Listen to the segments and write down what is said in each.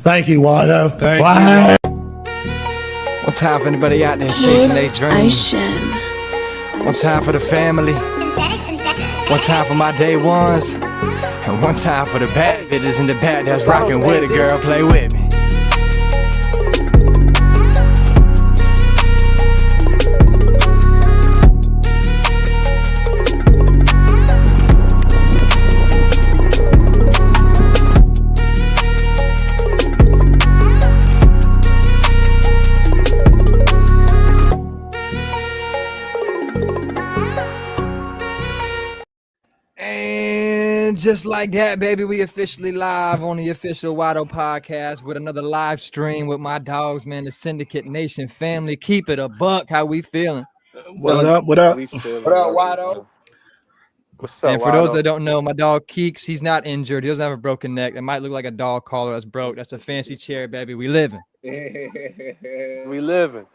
Thank you, Wado. Thank wow. you. One time for anybody out there chasing their dreams. One time for the family. One time for my day ones. And one time for the bad bitches in the back that's rocking with it, girl. Play with me. And just like that, baby, we officially live on the official Wado podcast with another live stream with my dogs, man, the Syndicate Nation family. Keep it a buck. How we feeling? What up? What up? What up, Wado? What's up, And for Wado? those that don't know, my dog Keeks, he's not injured. He doesn't have a broken neck. It might look like a dog collar that's broke. That's a fancy chair, baby. We living. We living.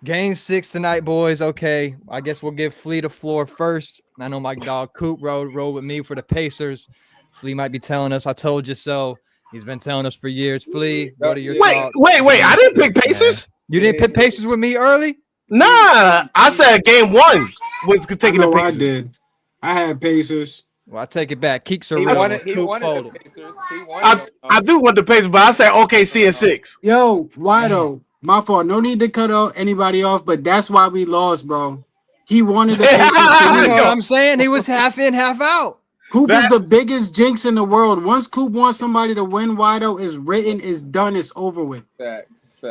Game 6 tonight, boys. Okay, I guess we'll give Flea the floor first. I know my dog Coop rode with me for the Pacers. Flea might be telling us, I told you so. He's been telling us for years. Flea, what are your thoughts? Wait. I didn't pick Pacers. You didn't pick Pacers with me early? Nah, I said game 1 was taking the I Pacers. did. I had Pacers. Well, I take it back. Keeks are He real. wanted Coop the folded. Pacers. He wanted I do want the Pacers, but I said OKC in 6. Yo, Wado, my fault. No need to cut anybody off, but that's why we lost, bro. He wanted the Pacers to You win. know what I'm saying? He was half in, half out. Coop is the biggest jinx in the world. Once Coop wants somebody to win, Wado, is written, is done, it's over with. Facts.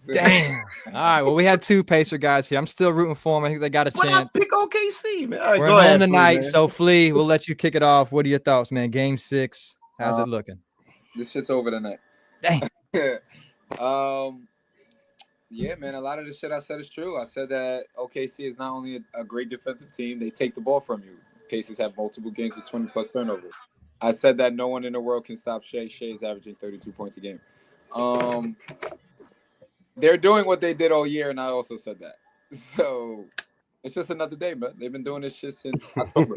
Damn. All right, well, we had 2 Pacer guys here. I'm still rooting for them. I think they got a But I chance. pick OKC, man. All right, We're go at home ahead, tonight, man. so Flea, we'll let you kick it off. What are your thoughts, man? Game 6, how's it looking? This shit's over tonight. Dang. Yeah, man. A lot of the shit I said is true. I said that OKC is not only a great defensive team, they take the ball from you. Pacers have multiple games with 20+ turnovers. I said that no one in the world can stop Shea. Shea is averaging 32 points a game. They're doing what they did all year, and I also said that. So it's just another day, man. They've been doing this shit since October.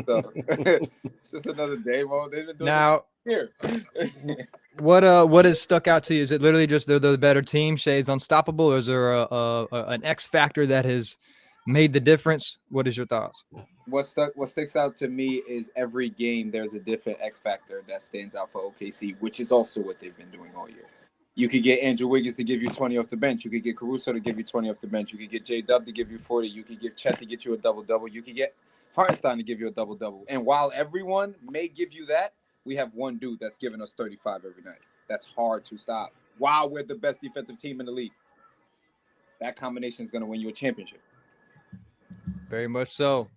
So it's just another day, bro. They've been doing Now, this here. what has stuck out to you? Is it literally just they're the better team? Shea's unstoppable, or is there an X factor that has made the difference? What is your thoughts? What sticks out to me is every game there's a different X factor that stands out for OKC, which is also what they've been doing all year. You could get Andrew Wiggins to give you 20 off the bench. You could get Caruso to give you 20 off the bench. You could get J-Dub to give you 40. You could get Chet to get you a double-double. You could get Hartenstein to give you a double-double. And while everyone may give you that, we have one dude that's giving us 35 every night. That's hard to stop. While we're the best defensive team in the league. That combination is going to win you a championship. Very much so.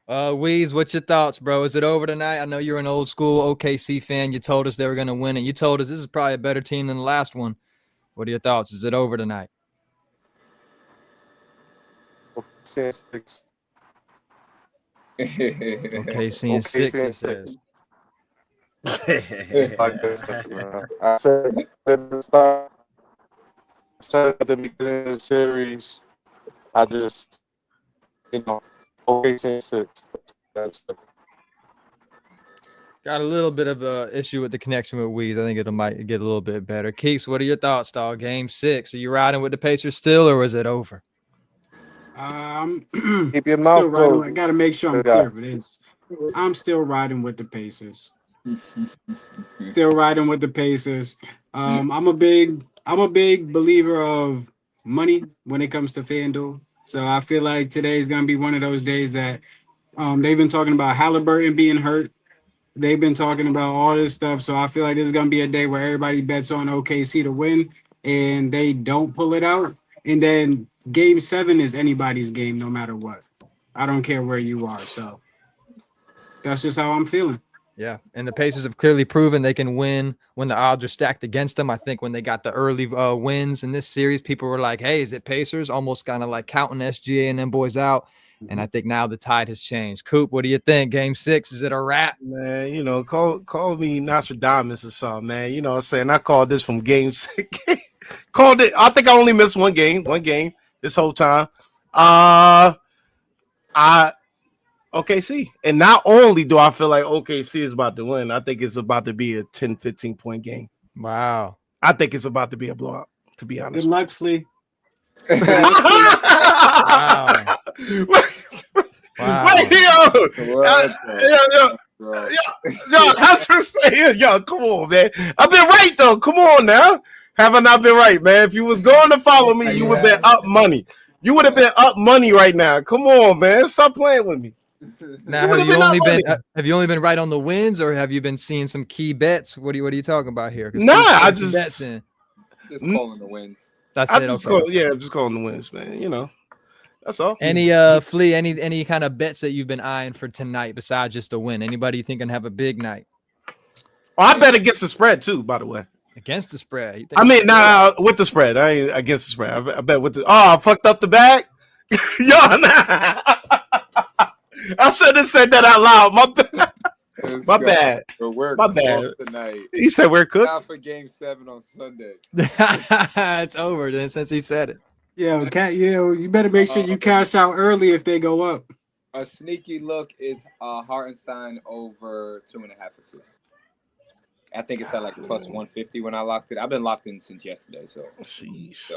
Weez, what's your thoughts, bro? Is it over tonight? I know you're an old school OKC fan. You told us they were going to win, and you told us this is probably a better team than the last one. What are your thoughts? Is it over tonight? OKC OKC in 6, it says. I said at the start, at the beginning of the series, I just, OKC in 6. Got a little bit of a issue with the connection with Weez. I think it might get a little bit better. Keeks, what are your thoughts, dog? Game 6. Are you riding with the Pacers still, or is it over? Keep your mouth closed. I got to make sure I'm clear for this. I'm still riding with the Pacers. Still riding with the Pacers. I'm a big believer of money when it comes to FanDuel. So I feel like today is going to be one of those days that they've been talking about Halliburton being hurt. They've been talking about all this stuff. So I feel like this is going to be a day where everybody bets on OKC to win and they don't pull it out. And then game 7 is anybody's game, no matter what. I don't care where you are. So that's just how I'm feeling. Yeah, and the Pacers have clearly proven they can win when the odds are stacked against them. I think when they got the early wins in this series, people were like, hey, is it Pacers? Almost kind of like counting SGA and them boys out. And I think now the tide has changed. Coop, what do you think? Game 6, is it a wrap? Man, call me Nostradamus or something, man. You know what I'm saying? I called this from game 6. Called it. I think I only missed one game this whole time. OKC. And not only do I feel like OKC is about to win, I think it's about to be a 10, 15 point game. Wow. I think it's about to be a blowout, to be honest. Good luck, Flea. Wow. Wow. Wait, yo, that's just saying, yo, come on, man. I've been right though. Come on now. Have I not been right, man? If you was going to follow me, you would have been up money. You would have been up money right now. Come on, man. Stop playing with me. Now, have you only been right on the wins, or have you been seeing some key bets? What are you talking about here? Nah, I just calling the wins. That's I'm it. just Okay. I'm just calling the wins, man. You know, that's all. Any Flea, any kind of bets that you've been eyeing for tonight besides just a win? Anybody you think can have a big night? Oh, I bet against the spread too, by the way. Against the spread. I mean, with the spread. I ain't against the spread. I bet with the I fucked up the bag. Yo, nah. I should have said that out loud. My bad. But we're My bad. tonight. He said we're cooked. Not for Game 7 on Sunday. It's over then since he said it. Yeah, you better make sure you cash out early if they go up. A sneaky look is Hartenstein over 2.5 assists. I think it's at like plus 150 when I locked it. I've been locked in since yesterday, so. Sheesh.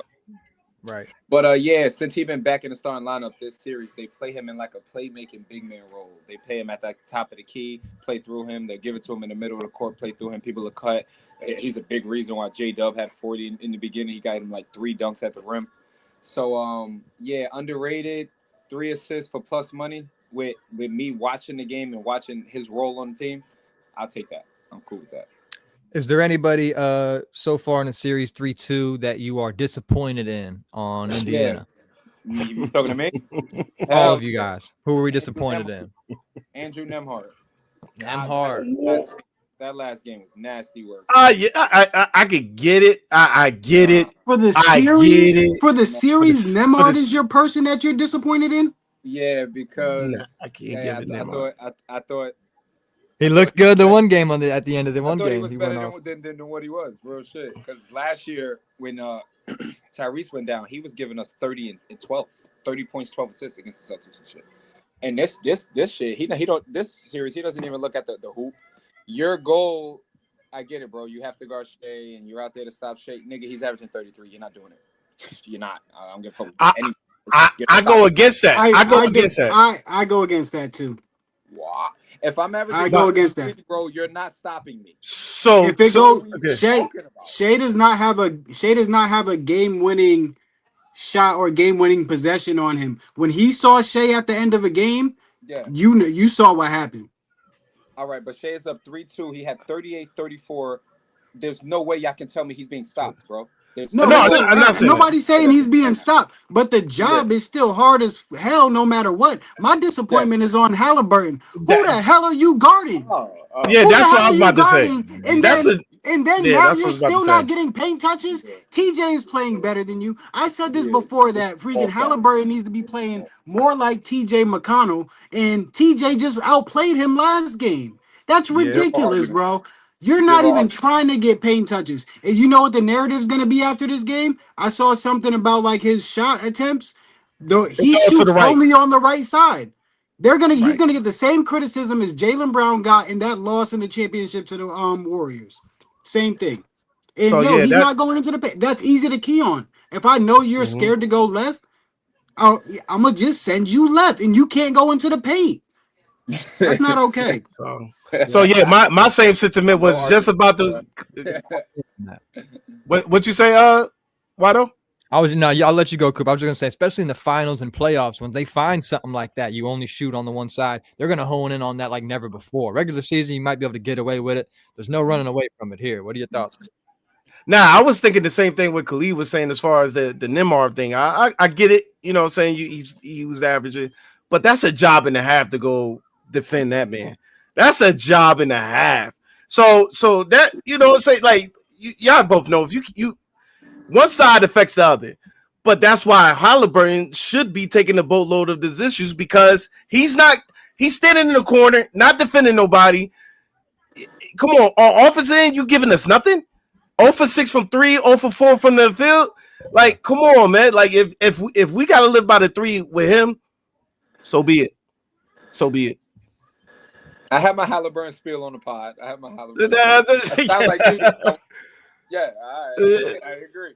Right. But yeah, since he's been back in the starting lineup this series, they play him in like a playmaking big man role. They play him at the top of the key, play through him. They give it to him in the middle of the court, play through him. People are cut. He's a big reason why J-Dub had 40 in the beginning. He got him like 3 dunks at the rim. So yeah, underrated. 3 assists for plus money with me watching the game and watching his role on the team. I'll take that. I'm cool with that. Is there anybody so far in the series 3-2 that you are disappointed in on Indiana? Yeah. You talking to me? All of you guys. Who were we disappointed in? Andrew Nembhard. That last game was nasty work. Yeah, I could get it. I get it. For the series, Nembhard is your person that you're disappointed in? Yeah, because I can't give it Nembhard. I thought he looked good the one game at the end of the one game. He was better than what he was. Real shit. Because last year when Tyrese went down, he was giving us 30 and 12, 30 points, 12 assists against the Celtics and shit. And this shit, he don't this series he doesn't even look at the hoop. Your goal, I get it, bro. You have to guard Shea, and you're out there to stop Shea. Nigga, he's averaging 33. You're not doing it. You're not. I'm gonna fuck with any. I go against that. I go against that. I go against that too. Wow. If I'm averaging, I go against that, bro. You're not stopping me. So if it goes, Shea does not have a game-winning shot or game-winning possession on him. When he saw Shea at the end of a game, you saw what happened. All right, but Shea is up 3-2. He had 38, 34. There's no way y'all can tell me he's being stopped, bro. I'm not saying nobody's saying he's being stopped, but the job is still hard as hell no matter what. My disappointment is on Halliburton. Who the hell are you guarding? Yeah, that's what I was about to say. And then now you're still not getting paint touches. TJ is playing better than you. I said this before that freaking Halliburton needs to be playing more like TJ McConnell, and TJ just outplayed him last game. That's ridiculous, bro. You're not even trying to get paint touches. And you know what the narrative is going to be after this game? I saw something about like his shot attempts. He shoots only on the right side. He's gonna get the same criticism as Jaylen Brown got in that loss in the championship to the Warriors. Same thing. And he's not going into the paint. That's easy to key on. If I know you're scared to go left, I'm gonna just send you left, and you can't go into the paint. That's not okay. So yeah, my same sentiment was just about the. What you say, Wado? I'll let you go, Coop. I was just gonna say, especially in the finals and playoffs, when they find something like that, you only shoot on the one side. They're gonna hone in on that like never before. Regular season, you might be able to get away with it. There's no running away from it here. What are your thoughts? Nah, I was thinking the same thing what Khalid was saying as far as the Nembhard thing. I get it. You know what I'm saying? He was averaging, but that's a job and a half to go defend that man. That's a job and a half. So that, you know, say like y'all both know if you one side affects the other, but that's why Halliburton should be taking a boatload of these issues because he's standing in the corner, not defending nobody. Come on offense end, you giving us nothing? 0 for 6 from 3, 0 for 4 from the field. Like, come on, man. Like if we gotta live by the 3 with him, so be it. so be it. I have my Halliburton spiel on the pod. I have my Halliburton. That sounds like you. Yeah, I agree.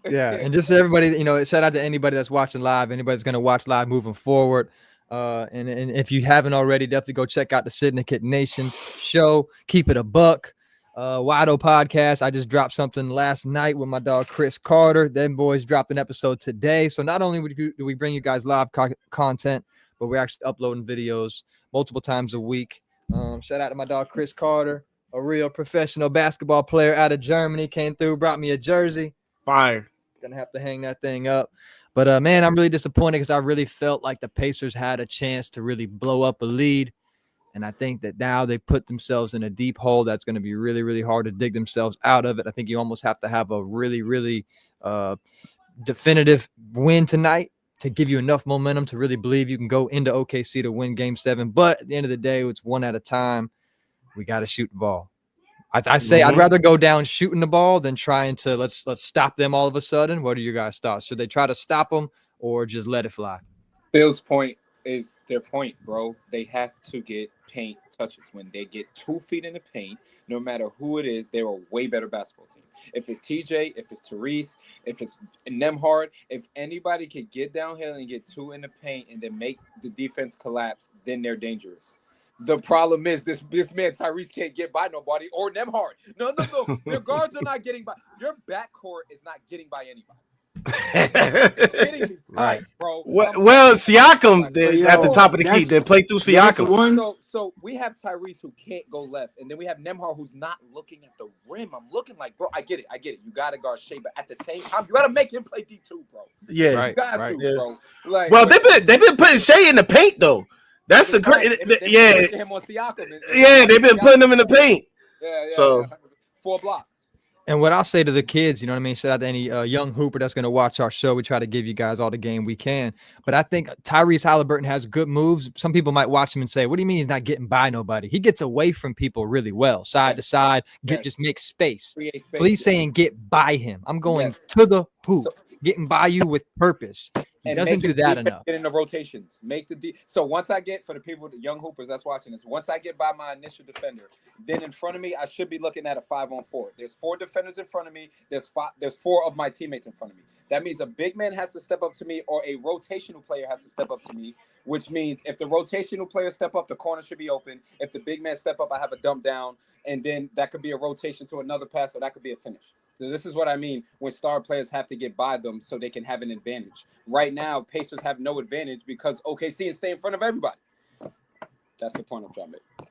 Yeah, and just everybody, shout out to anybody that's watching live, anybody that's going to watch live moving forward. And if you haven't already, definitely go check out the Syndicate Nation show. Keep it a buck. Wado podcast. I just dropped something last night with my dog Chris Carter. Them boys dropped an episode today. So not only do we bring you guys live content, but we're actually uploading videos multiple times a week. Shout out to my dog Chris Carter, a real professional basketball player out of Germany. Came through, brought me a jersey. Fire. Gonna have to hang that thing up. But man, I'm really disappointed because I really felt like the Pacers had a chance to really blow up a lead. And I think that now they put themselves in a deep hole that's going to be really, really hard to dig themselves out of it. I think you almost have to have a really, really definitive win tonight to give you enough momentum to really believe you can go into OKC to win Game 7. But at the end of the day, it's one at a time. We got to shoot the ball. I say I'd rather go down shooting the ball than trying to let's stop them all of a sudden. What are your guys' thoughts? Should they try to stop them or just let it fly? Phil's point is their point, bro. They have to get paint touches. When they get 2 feet in the paint, no matter who it is, they're a way better basketball team. If it's TJ, if it's Therese, if it's Nemhard, if anybody can get downhill and get 2 in the paint and then make the defense collapse, then they're dangerous. The problem is this man Tyrese can't get by nobody or Nemhard. No. Their guards are not getting by. Your backcourt is not getting by anybody. Right, bro. Well, Siakam at the top of the key. They play through Siakam. So we have Tyrese who can't go left, and then we have Nemhard who's not looking at the rim. I'm looking like, bro, I get it. You got to guard Shea, but at the same time, you got to make him play D2, bro. Yeah, right. You got to, bro. Like, well, they've been putting Shea in the paint though. That's the great. Yeah, they've been putting him in the paint. Yeah. So 4 blocks. And what I'll say to the kids, you know what I mean? Shout out to any young hooper that's going to watch our show. We try to give you guys all the game we can. But I think Tyrese Halliburton has good moves. Some people might watch him and say, what do you mean he's not getting by nobody? He gets away from people really well, side to side, just make space. Flea's saying get by him. I'm going to the hoop, getting by you with purpose. He doesn't do that enough. Get in the rotations. So once I get, for the people, the young hoopers that's watching this, once I get by my initial defender, then in front of me, I should be looking at a 5-on-4. There's 4 defenders in front of me. There's 4 of my teammates in front of me. That means a big man has to step up to me or a rotational player has to step up to me, which means if the rotational player step up, the corner should be open. If the big man step up, I have a dump down, and then that could be a rotation to another pass or that could be a finish. So this is what I mean when star players have to get by them so they can have an advantage. Right now, Pacers have no advantage because OKC is staying in front of everybody. That's the point I'm trying to make.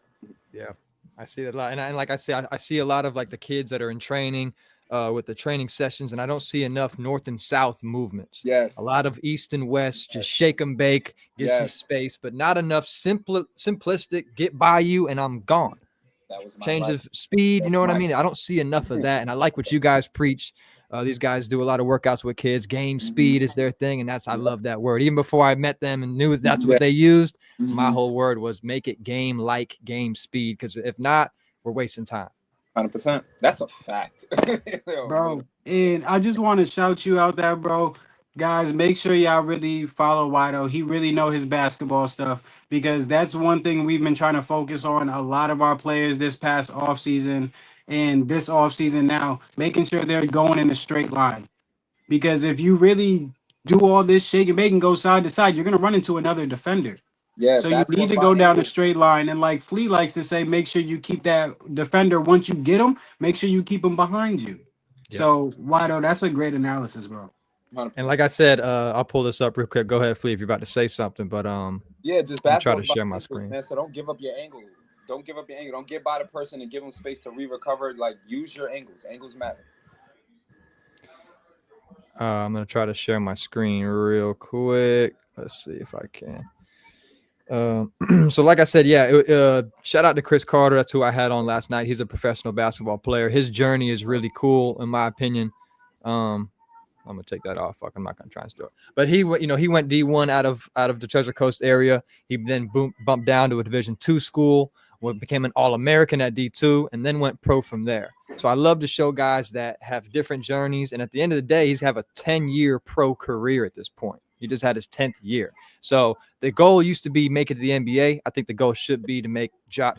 Yeah, I see that a lot. And like I say, I see a lot of like the kids that are in training with the training sessions, and I don't see enough north and south movements. Yes. A lot of east and west, just shake and bake, get some space, but not enough simplistic, get by you and I'm gone. Change of speed, you know what I mean? I don't see enough of that, and I like what you guys preach. These guys do a lot of workouts with kids. Game speed is their thing, and I love that word. Even before I met them and knew that's what they used, my whole word was make it game-like game speed, because if not, we're wasting time. 100%. That's a fact. Bro, and I just want to shout you out there, bro. Guys, make sure y'all really follow Wado. He really know his basketball stuff, because that's one thing we've been trying to focus on a lot of our players this past offseason and this offseason now, making sure they're going in a straight line. Because if you really do all this shake and bake and go side to side, you're going to run into another defender. Yeah. So you need to go down a straight line. And like Flea likes to say, make sure you keep that defender, once you get him, make sure you keep him behind you. Yeah. So, Wado, that's a great analysis, bro. 100%. And like I said, I'll pull this up real quick. Go ahead, Flea, if you're about to say something. But just try to share my screen. Man, so don't give up your angle. Don't give up your angle. Don't get by the person and give them space to re-recover. Like, use your angles. Angles matter. I'm gonna try to share my screen real quick. Let's see if I can. So like I said, shout out to Chris Carter. That's who I had on last night. He's a professional basketball player. His journey is really cool, in my opinion. I'm gonna take that off. I'm not gonna try and do it. But he went D1 out of the Treasure Coast area. He then bumped down to a Division II school, became an All-American at D2, and then went pro from there. So I love to show guys that have different journeys, and at the end of the day, he's have a 10-year pro career at this point. He just had his 10th year. So the goal used to be make it to the NBA. I think the goal should be to make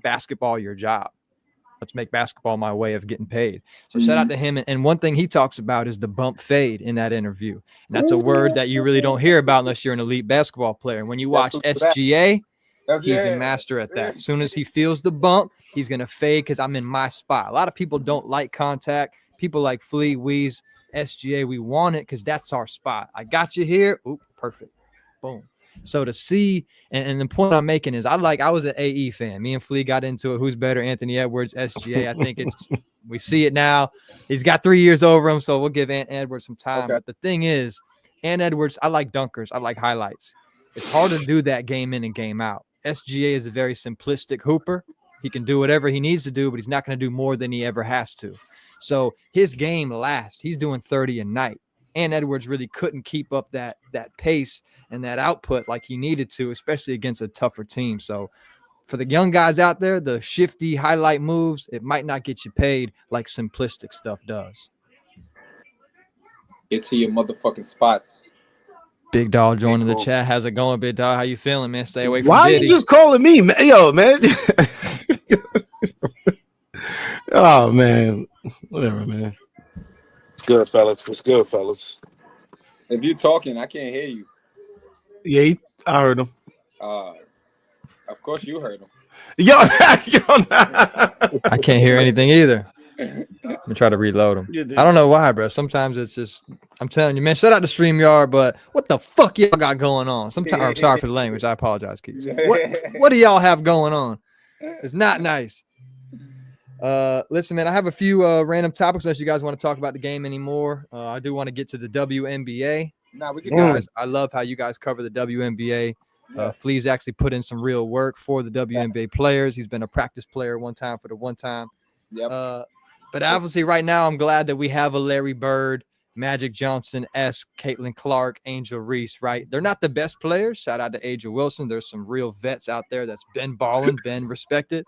basketball your job. Let's make basketball my way of getting paid. So shout out to him. And one thing he talks about is the bump fade in that interview. And that's a word that you really don't hear about unless you're an elite basketball player. And when you watch SGA, he's a master at that. As soon as he feels the bump, he's going to fade because I'm in my spot. A lot of people don't like contact. People like Flea, Weeze, SGA, we want it because that's our spot. I got you here. Oop, perfect. Boom. So to see, and the point I'm making is I was an AE fan. Me and Flea got into it. Who's better, Anthony Edwards, SGA? I think we see it now. He's got 3 years over him, so we'll give Ant Edwards some time. Okay. But the thing is, Ant Edwards, I like dunkers. I like highlights. It's hard to do that game in and game out. SGA is a very simplistic hooper. He can do whatever he needs to do, but he's not going to do more than he ever has to. So his game lasts. He's doing 30 a night. And Edwards really couldn't keep up that pace and that output like he needed to, especially against a tougher team. So for the young guys out there, the shifty highlight moves, it might not get you paid like simplistic stuff does. Get to your motherfucking spots. Big Dog joining the chat. How's it going, Big Dog? How you feeling, man? Stay away from Why Diddy. are you just calling me? Yo, man. Oh, man. Whatever, man. Good, fellas. What's good, fellas? If you're talking, I can't hear you. Yeah, I heard him. Of course you heard him. Yo, I can't hear anything either. Let me try to reload him. I don't know why, bro. Sometimes it's just, I'm telling you, man, shout out to StreamYard, but what the fuck y'all got going on? Sometimes, I'm sorry for the language. I apologize, Keith. What do y'all have going on? It's not nice. Listen, man, I have a few random topics unless you guys want to talk about the game anymore. I do want to get to the WNBA. We can guys. I love how you guys cover the WNBA. Flea's actually put in some real work for the WNBA players. He's been a practice player one time for the one time. Yep. But obviously right now I'm glad that we have a Larry Bird, Magic Johnson-esque, Caitlin Clark, Angel Reese, right? They're not the best players. Shout out to Aja Wilson. There's some real vets out there that's been balling, been respected.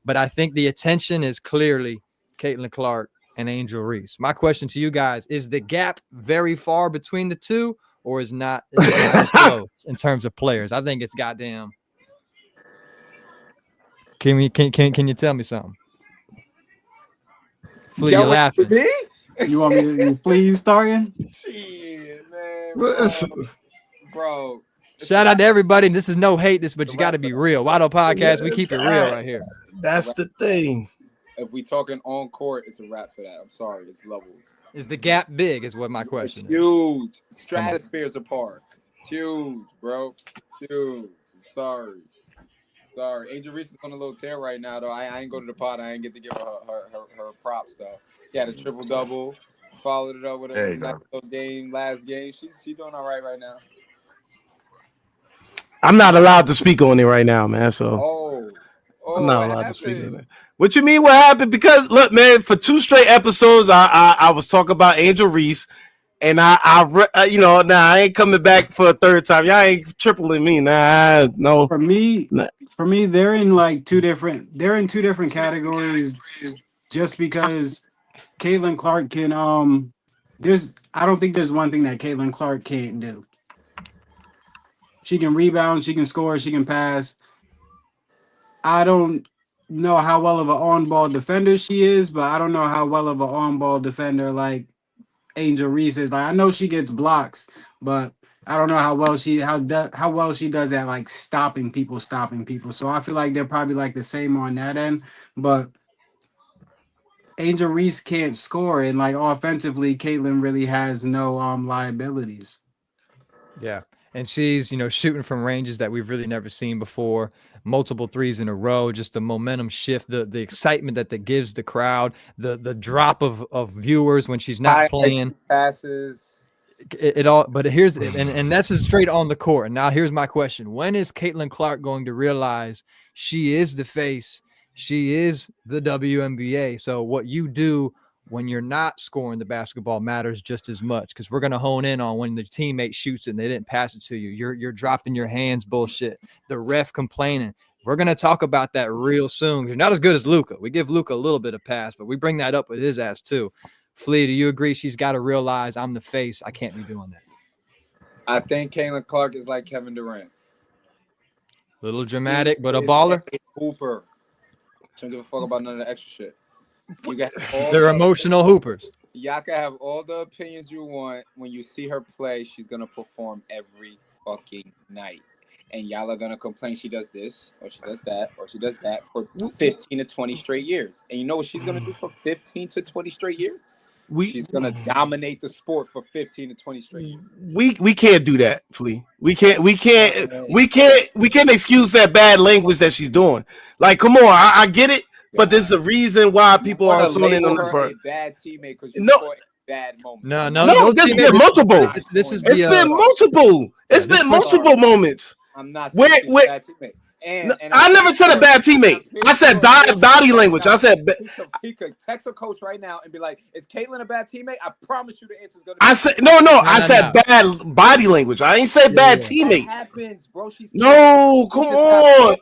But I think the attention is clearly Caitlin Clark and Angel Reese. My question to you guys, is the gap very far between the two or is not close in terms of players? I think it's goddamn. Can you tell me something? Flea, you're laughing. You want me to Flea starting? Shit, man. Bro. Shout out to everybody. This is no hate this, but you got to be real. Wado Podcast, we keep it real right here. That's the thing. If we talking on court, it's a wrap for that. I'm sorry, it's levels. Is the gap big? Is what my question is. Huge. Stratospheres apart. Huge, bro. Huge. Sorry. Angel Reese is on a little tear right now, though. I ain't go to the pod. I ain't get to give her props, though. He had a triple-double. Followed it up with a nice little game last game. She's doing all right now. I'm not allowed to speak on it right now, man. So I'm not allowed to speak on it. What you mean? What happened? Because look, man, for 2 straight episodes, I was talking about Angel Reese, and I ain't coming back for a third time. Y'all ain't tripling me, no. For me, they're in like two different categories. Just because Caitlin Clark can, I don't think there's one thing that Caitlin Clark can't do. She can rebound, she can score, she can pass. I don't know how well of an on-ball defender she is, but I don't know how well of an on-ball defender like Angel Reese is. Like I know she gets blocks, but I don't know how well she does at like stopping people. So I feel like they're probably like the same on that end, but Angel Reese can't score, and like offensively, Caitlin really has no liabilities. Yeah. And she's, shooting from ranges that we've really never seen before. Multiple threes in a row, just the momentum shift, the excitement that gives the crowd, the drop of viewers when she's not playing. Passes. It all, but here's, and that's just straight on the court. And now here's my question. When is Caitlin Clark going to realize she is the face? She is the WNBA. So what you do when you're not scoring the basketball matters just as much, because we're going to hone in on when the teammate shoots it and they didn't pass it to you. You're dropping your hands bullshit. The ref complaining. We're going to talk about that real soon. You're not as good as Luka. We give Luka a little bit of pass, but we bring that up with his ass too. Flea, do you agree she's got to realize I'm the face? I can't be doing that. I think Caitlin Clark is like Kevin Durant. Little dramatic, but a Is baller. a hooper. She don't give a fuck about none of the extra shit. You got all They're emotional hoopers. Y'all can have all the opinions you want. When you see her play, she's gonna perform every fucking night. And y'all are gonna complain she does this, or she does that, or she does that for 15 to 20 straight years. And you know what she's gonna do for 15 to 20 straight years? She's gonna dominate the sport for 15 to 20 straight years. We can't do that, Flea. We can't excuse that bad language that she's doing. Like, come on, I get it, but there's a reason why people are zoning on her her. a bad teammate because you No. bad moment. No, there's been multiple. It's been multiple. It's been multiple moments. I'm not saying she's a bad teammate. And I never said a bad teammate. I said body language. I said he could text a coach right now and be like, "Is Caitlin a bad teammate?" I promise you the answer is gonna be. I said no. I said bad body language. I ain't said bad teammate. That happens, bro. No, come on.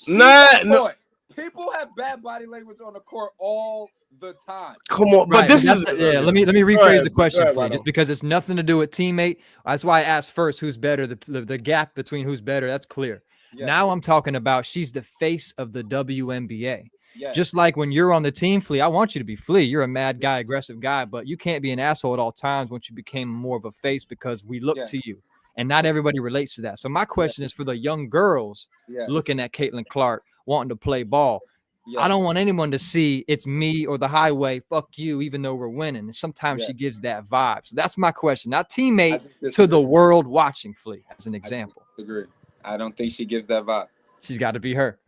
No. People have bad body language on the court all the time. Come on, but this is Let me rephrase the question for you, just because it's nothing to do with teammate. That's why I asked first who's better. The gap between who's better, that's clear. Yes. Now I'm talking about she's the face of the WNBA. Yes. Just like when you're on the team, Flea, I want you to be Flea. You're a mad guy, aggressive guy, but you can't be an asshole at all times once you became more of a face because we look to you. And not everybody relates to that. So my question is for the young girls looking at Caitlin Clark, wanting to play ball. I don't want anyone to see it's me or the highway, fuck you, even though we're winning. And sometimes she gives that vibe. So that's my question. Not teammate to the world watching, Flea, as an example. Agree. I don't think she gives that vibe. She's got to be her.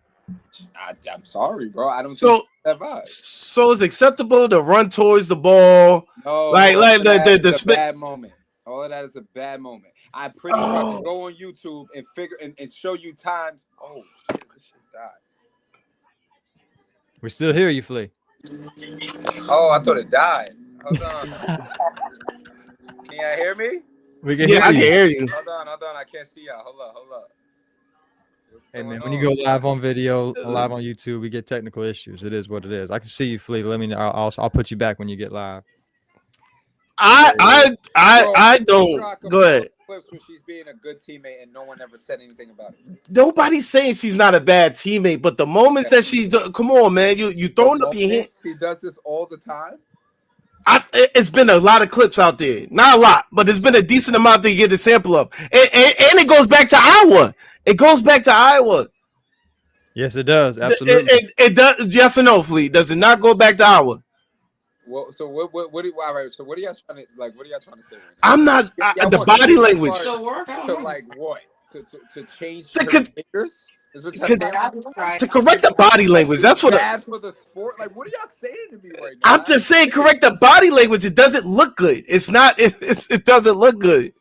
I'm sorry, bro. I don't think that vibe. So it's acceptable to run towards the ball. No, like the bad moment. All of that is a bad moment. I'm pretty sure I can go on YouTube and figure and show you times. Oh shit, this shit died. We still hear you, Flea. Oh, I thought it died. Hold on. Can y'all hear me? We can hear you. I can hear you. Hold on. I can't see y'all. Hold up. Hey man, when you go live on video, live on YouTube, we get technical issues. It is what it is. I can see you, Flea. Let me know. I'll put you back when you get live. I don't. Go ahead. Clips where she's being a good teammate and no one ever said anything about it. Nobody's saying she's not a bad teammate, but the moments that she's come on, man, you throwing up your hand. She does this all the time. It's been a lot of clips out there, not a lot, but it's been a decent amount to get a sample of, and it goes back to Iowa. It goes back to Iowa. Yes, it does. Absolutely. It does. Yes or no, Flea? Does it not go back to Iowa? Well, so what all right, so what are y'all trying to say right now? I'm not the body language. To like what? To change fingers? To correct the body language. That's what bad for the sport. Like, what are y'all saying to me right now? I'm just saying, correct the body language. It doesn't look good. It's not. It doesn't look good.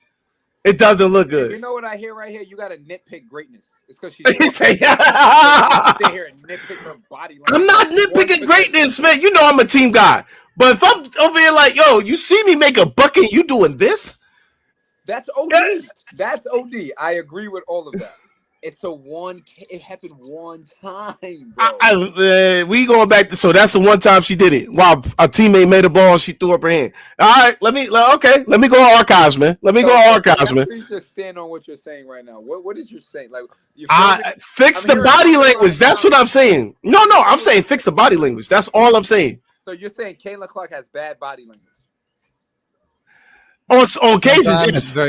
It doesn't look good. You know what I hear right here? You got to nitpick greatness. It's because she's here and nitpick her body language. I'm not nitpicking greatness, man. You know I'm a team guy. But if I'm over here like, yo, you see me make a bucket, you doing this? That's OD. That's OD. I agree with all of that. It happened one time, bro. We going back to, so that's the one time she did it. While a teammate made a ball, she threw up her hand. All right, let me go on archives, man. Let me go on archives, man. Please just stand on what you're saying right now. What is your saying? Like, fix the body language. That's what I'm saying. No, I'm saying fix the body language. That's all I'm saying. So you're saying Caitlin Clark has bad body language? On occasions,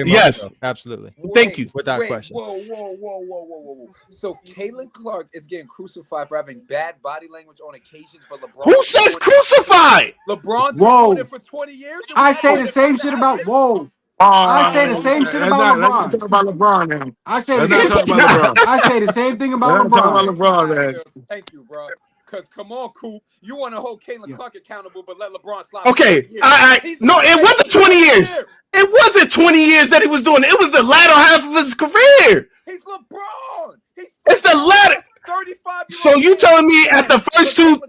yes. So. Absolutely. Thank you. Without question. Whoa. So Caitlin Clark is getting crucified for having bad body language on occasions, but LeBron. Who says crucified? LeBron's been doing it for 20 years. I say the same shit about I say the same shit about LeBron. Let's talk about LeBron now. I say the same thing about LeBron. Thank you, bro. Because come on, Coop, you want to hold Caitlin Clark accountable, but let LeBron slide. Okay, no, it wasn't 20 years. It wasn't 20 years that he was doing it. It was the latter half of his career. He's LeBron. It's the latter. 35. So you telling me at the first two?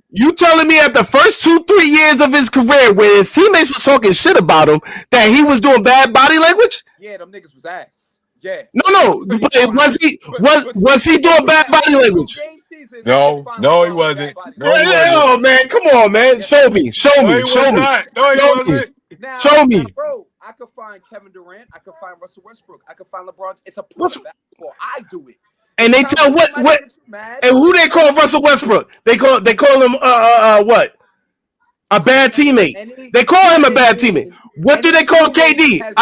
You telling me at the first 2-3 years of his career, where his teammates was talking shit about him, that he was doing bad body language? Yeah, them niggas was ass. Yeah. No. But was he doing bad body language? No, he wasn't. Oh man, come on, man. Show me. No, he wasn't. Now, Show me. bro, find Kevin Durant. I could find Russell Westbrook. I could find LeBron. It's a part of basketball. I do it. And they tell what and who they call Russell Westbrook? They call him what? A bad teammate. They call him a bad teammate. What do they call KD?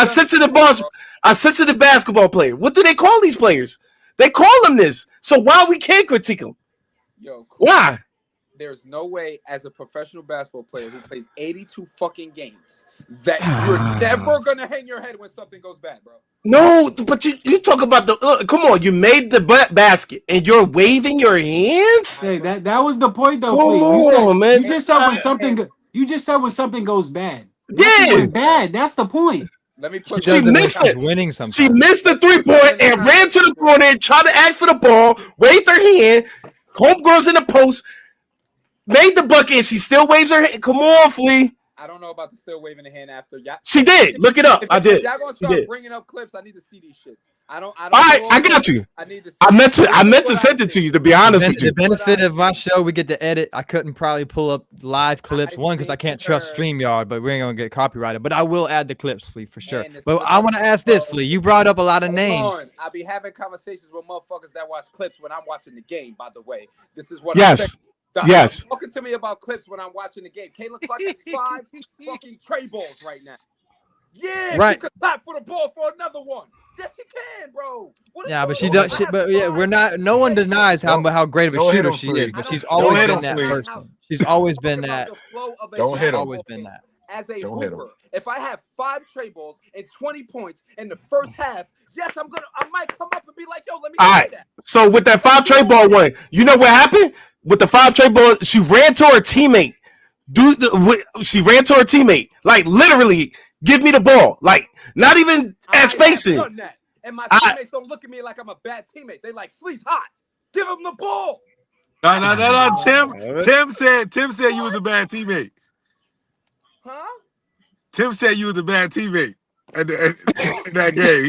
A sensitive basketball player. What do they call these players? They call him this. So why we can't critique him? Yo, cool. Why? There's no way, as a professional basketball player who plays 82 fucking games, that you're never gonna hang your head when something goes bad, bro. No, but you talk about the come on, you made the basket and you're waving your hands. Hey, that was the point though. Come on, man. You just said when something. You just said when something goes bad. Yeah, bad. That's the point. Let me put. She missed it. Winning sometimes. She missed the 3-point and ran to the corner and tried to ask for the ball. Waved her hand. Homegirl's in the post. Made the bucket and she still waves her hand. Come on, Flea. I don't know about the still waving the hand after. She did. Look it up. I did. If y'all gonna start bringing up clips, I need to see these shits. I don't. All right, I got you. I need to. See I meant to send it to you. To be honest with you, the benefit of my show, we get to edit. I couldn't probably pull up live clips. One, because I can't trust StreamYard, but we ain't gonna get copyrighted. But I will add the clips, Flea, for sure. But I want to ask this, Flea. You brought up a lot of names. I'll be having conversations with motherfuckers that watch clips when I'm watching the game. By the way, this is what. Yes. Yes. Talking to me about clips when I'm watching the game. Caitlin Clark has 5 fucking tray balls right now. Yeah, right. She could clap for the ball for another one. Yes, she can, bro. But she does. But yeah, we're not. No one denies how great of a shooter she is. But she's always been that person. She's always been that. Don't hit him. Always been that. As a hooper, if I have 5 tray balls and 20 points in the first half, yes, I might come up and be like, yo, let me get that. So with that 5 tray ball one, you know what happened? With the 5 tray ball, she ran to her teammate. She ran to her teammate. Like literally, give me the ball. Like not even at spacing. And my teammates don't look at me like I'm a bad teammate. They like, Flea's hot. Give him the ball. No. Tim said you was a bad teammate. Huh? Tim said you was a bad teammate in that game.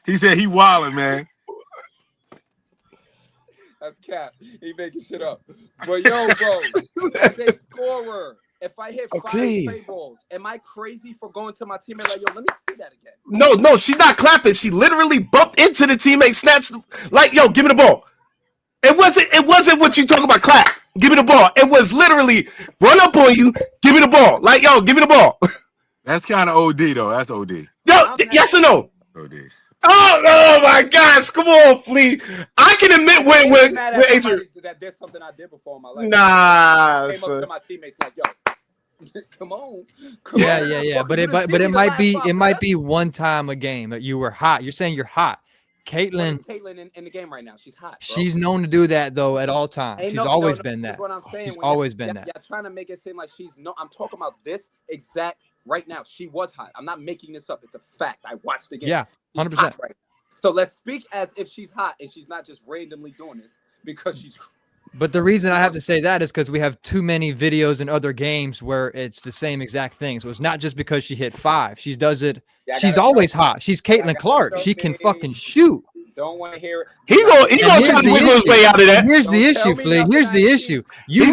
He said he wilding, man. That's cap. He making shit up. But yo, bro, as a scorer, if I hit 5 play balls, am I crazy for going to my teammate like, yo, let me see that again? No, she's not clapping. She literally bumped into the teammate, snatched like, yo, give me the ball. It wasn't what you talking about, clap. Give me the ball. It was literally run up on you, give me the ball. Like, yo, give me the ball. That's kind of OD though. That's OD. Yo, yes or no? OD. Oh my gosh, come on, Flea. I can admit when Adrian. That's something I did before in my life. Nah, I came up to my teammates like, yo, come on. Yeah. But it might be one time a game that you were hot. You're saying you're hot. Caitlin in the game right now. She's hot. Bro. She's known to do that though at all times. She's always been that. What I'm saying. She's always been that. Y'all trying to make it seem like she's no. I'm talking about this exact right now. She was hot. I'm not making this up. It's a fact. I watched the game. Yeah, 100%. Right. So let's speak as if she's hot and she's not just randomly doing this because she's. But the reason I have to say that is because we have too many videos in other games where it's the same exact thing. So it's not just because she hit 5. She does it. She's always hot. She's Caitlin Clark. She can fucking shoot. Don't want to hear it. He gonna try to wiggle his way out of that. Here's the issue, Flea. Here's the issue. You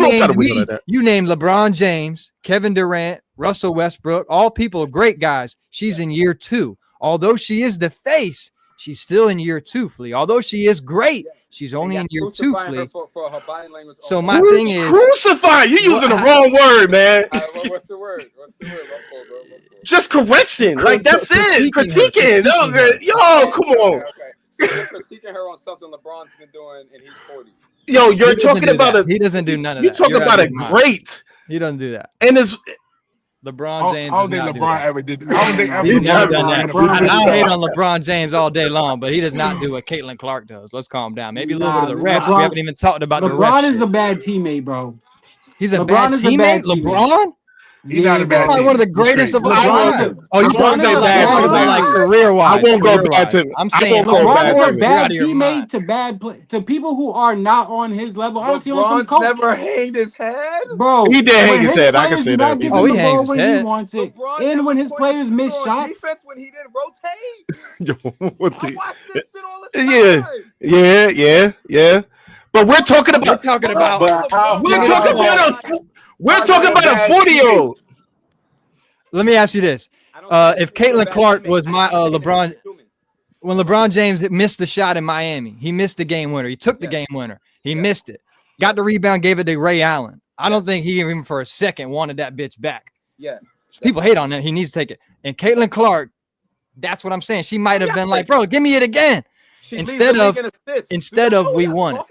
named LeBron James, Kevin Durant, Russell Westbrook, all people great guys. She's in year 2. Although she is the face, she's still in year 2, Flea. Although she is great, she's only in year 2, Flea. For her body language. So my thing is crucifying. You're using the wrong word, man. What's the word? Just correction. Like that's it. Critiquing. Yo, come on. Okay. So you're critiquing her on something LeBron's been doing in his 40s. Yo, you're talking about he doesn't do none of that. You talking about a great. He doesn't do that. And it's LeBron James. I don't think LeBron ever did. I don't think ever he's never done that. And I'll hate on LeBron James all day long, but he does not do what Caitlin Clark does. Let's calm down. Maybe a little bit of the refs. We haven't even talked about the refs. LeBron is a bad teammate, bro. He's a bad teammate. LeBron. He's not a bad teammate. One of the greatest of all time. Oh, you trying to say bad teammate? Like career-wise. I won't go bad to. I'm saying LeBron is a bad teammate to bad to people who are not on his level. I don't see on some never hanged his head, bro. He did hang his head. I can say that. Oh, he hangs his head. He wants it, and when his players miss shots. Defense when he didn't rotate. Yo, what I watch this shit all the time. Yeah. But we're talking about. We're talking about a 40-year-old. Let me ask you this. If Caitlin Clark was my LeBron, when LeBron James missed the shot in Miami, he missed the game winner. He took the game winner. He missed it. Got the rebound, gave it to Ray Allen. I don't think he even for a second wanted that bitch back. Yeah. People hate on that. He needs to take it. And Caitlin Clark, that's what I'm saying. She might have been like, bro, give me it again. Instead of we won it.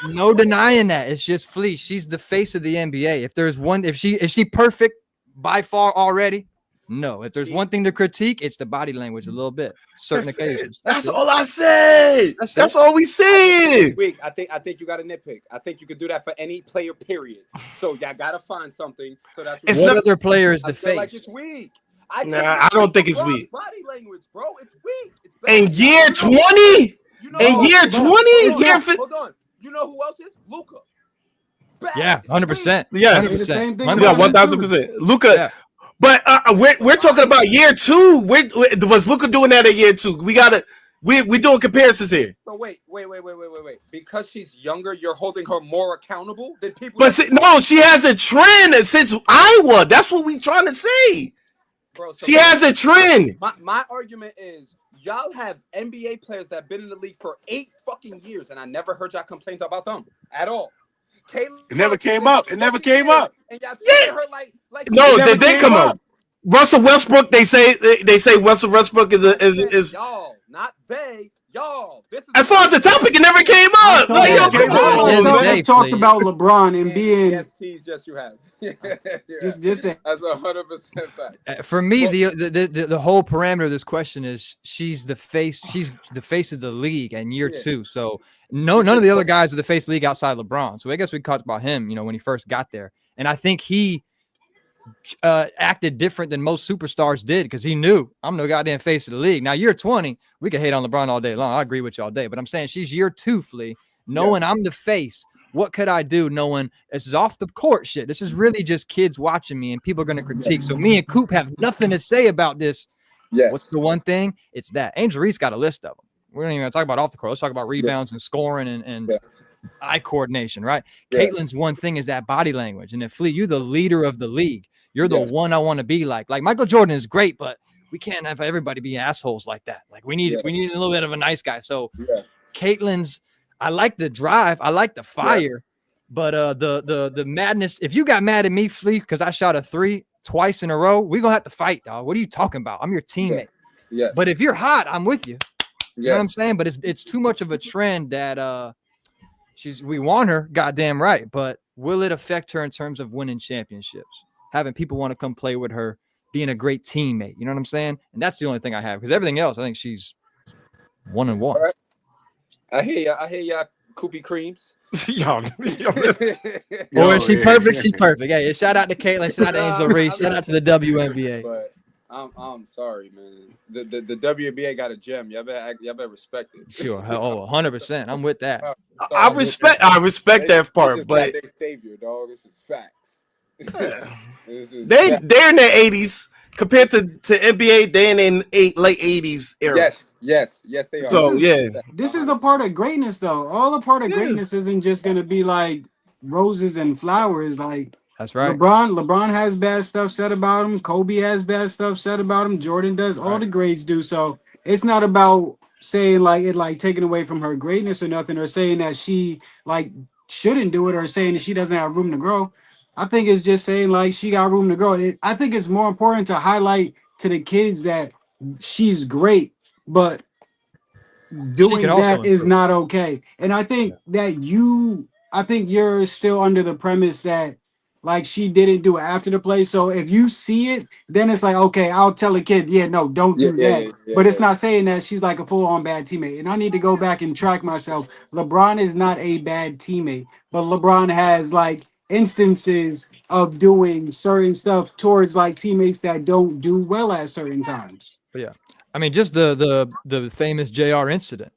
No denying that. It's just Fleece. She's the face of the NBA. If there's one, is she perfect by far already? No. If there's one thing to critique, it's the body language a little bit. Certain occasions. That's all I said. That's all we said. I think you got a nitpick. I think you could do that for any player, period. So y'all gotta find something. So that's what other player is the face. Like it's weak. I don't think it's weak. Body language, bro. It's weak. In year 20? In year 20? Hold on. You know who else is? Luka. Yeah, 100%. Yes. 100%. 1,000%. Luka. Yeah. But we're talking about year 2. Was Luka doing that at year 2? We're doing comparisons here. So wait. Because she's younger, you're holding her more accountable than people. But she has a trend since Iowa. That's what we trying to say. Bro, she has a trend. My argument is y'all have NBA players that have been in the league for 8 fucking years, and I never heard y'all complain about them at all. It never came up. And y'all treated her like no, they did come up. Russell Westbrook. They say Russell Westbrook is y'all, not they. Y'all. As far as the topic, it never came up. They talked about LeBron and being. Yes, please. Yes, you have. Just that's 100% fact. For me, the whole parameter of this question is she's the face. She's the face of the league in year 2. So none of the other guys are the face of the league outside LeBron. So I guess we talked about him, when he first got there, and I think he acted different than most superstars did because he knew I'm no goddamn face of the league. Now, year 20, we can hate on LeBron all day long. I agree with you all day, but I'm saying she's year 2, Flea, knowing I'm the face. What could I do knowing this is off the court shit? This is really just kids watching me and people are going to critique. So me and Coop have nothing to say about this. Yes. What's the one thing? It's that. Angel Reese got a list of them. We're not even going to talk about off the court. Let's talk about rebounds and scoring and eye coordination, right? Yeah. Caitlin's one thing is that body language. And if Flea, you're the leader of the league. You're the one I want to be like. Like Michael Jordan is great, but we can't have everybody be assholes like that. Like we need a little bit of a nice guy. So Caitlin's, I like the drive, I like the fire, but the madness. If you got mad at me, Flea, because I shot a 3 twice in a row, we're gonna have to fight, dog. What are you talking about? I'm your teammate. Yeah. But if you're hot, I'm with you. You know what I'm saying? But it's too much of a trend that we want her, goddamn right. But will it affect her in terms of winning championships? Having people want to come play with her, being a great teammate. You know what I'm saying? And that's the only thing I have. Because everything else, I think she's 1-1. Right. I hear y'all Koopy Creams. Or is she perfect? She's perfect. Hey, shout out to Caitlin. Shout out to Angel Reese. Shout out to the WNBA. But I'm sorry, man. The WNBA got a gem. Y'all better respect it. Sure. 100%. I'm with that. I respect that part, but savior, dog. This is facts. They're in their 80s compared to NBA. They're in late 80s era. Yes, they are. So this is the part of greatness, though. All the part of greatness isn't just gonna be like roses and flowers. Like that's right. LeBron has bad stuff said about him. Kobe has bad stuff said about him. Jordan does. All the greats do. So it's not about saying like taking away from her greatness or nothing, or saying that she like shouldn't do it, or saying that she doesn't have room to grow. I think it's just saying like she got room to grow. I think it's more important to highlight to the kids that she's great, but doing that is not okay. And I think that you're still under the premise that like she didn't do it after the play. So if you see it, then it's like, okay, I'll tell a kid, don't do that. But it's not saying that she's like a full-on bad teammate. And I need to go back and track myself. LeBron is not a bad teammate, but LeBron has like instances of doing certain stuff towards like teammates that don't do well at certain times. But yeah, I mean, just the famous JR incident.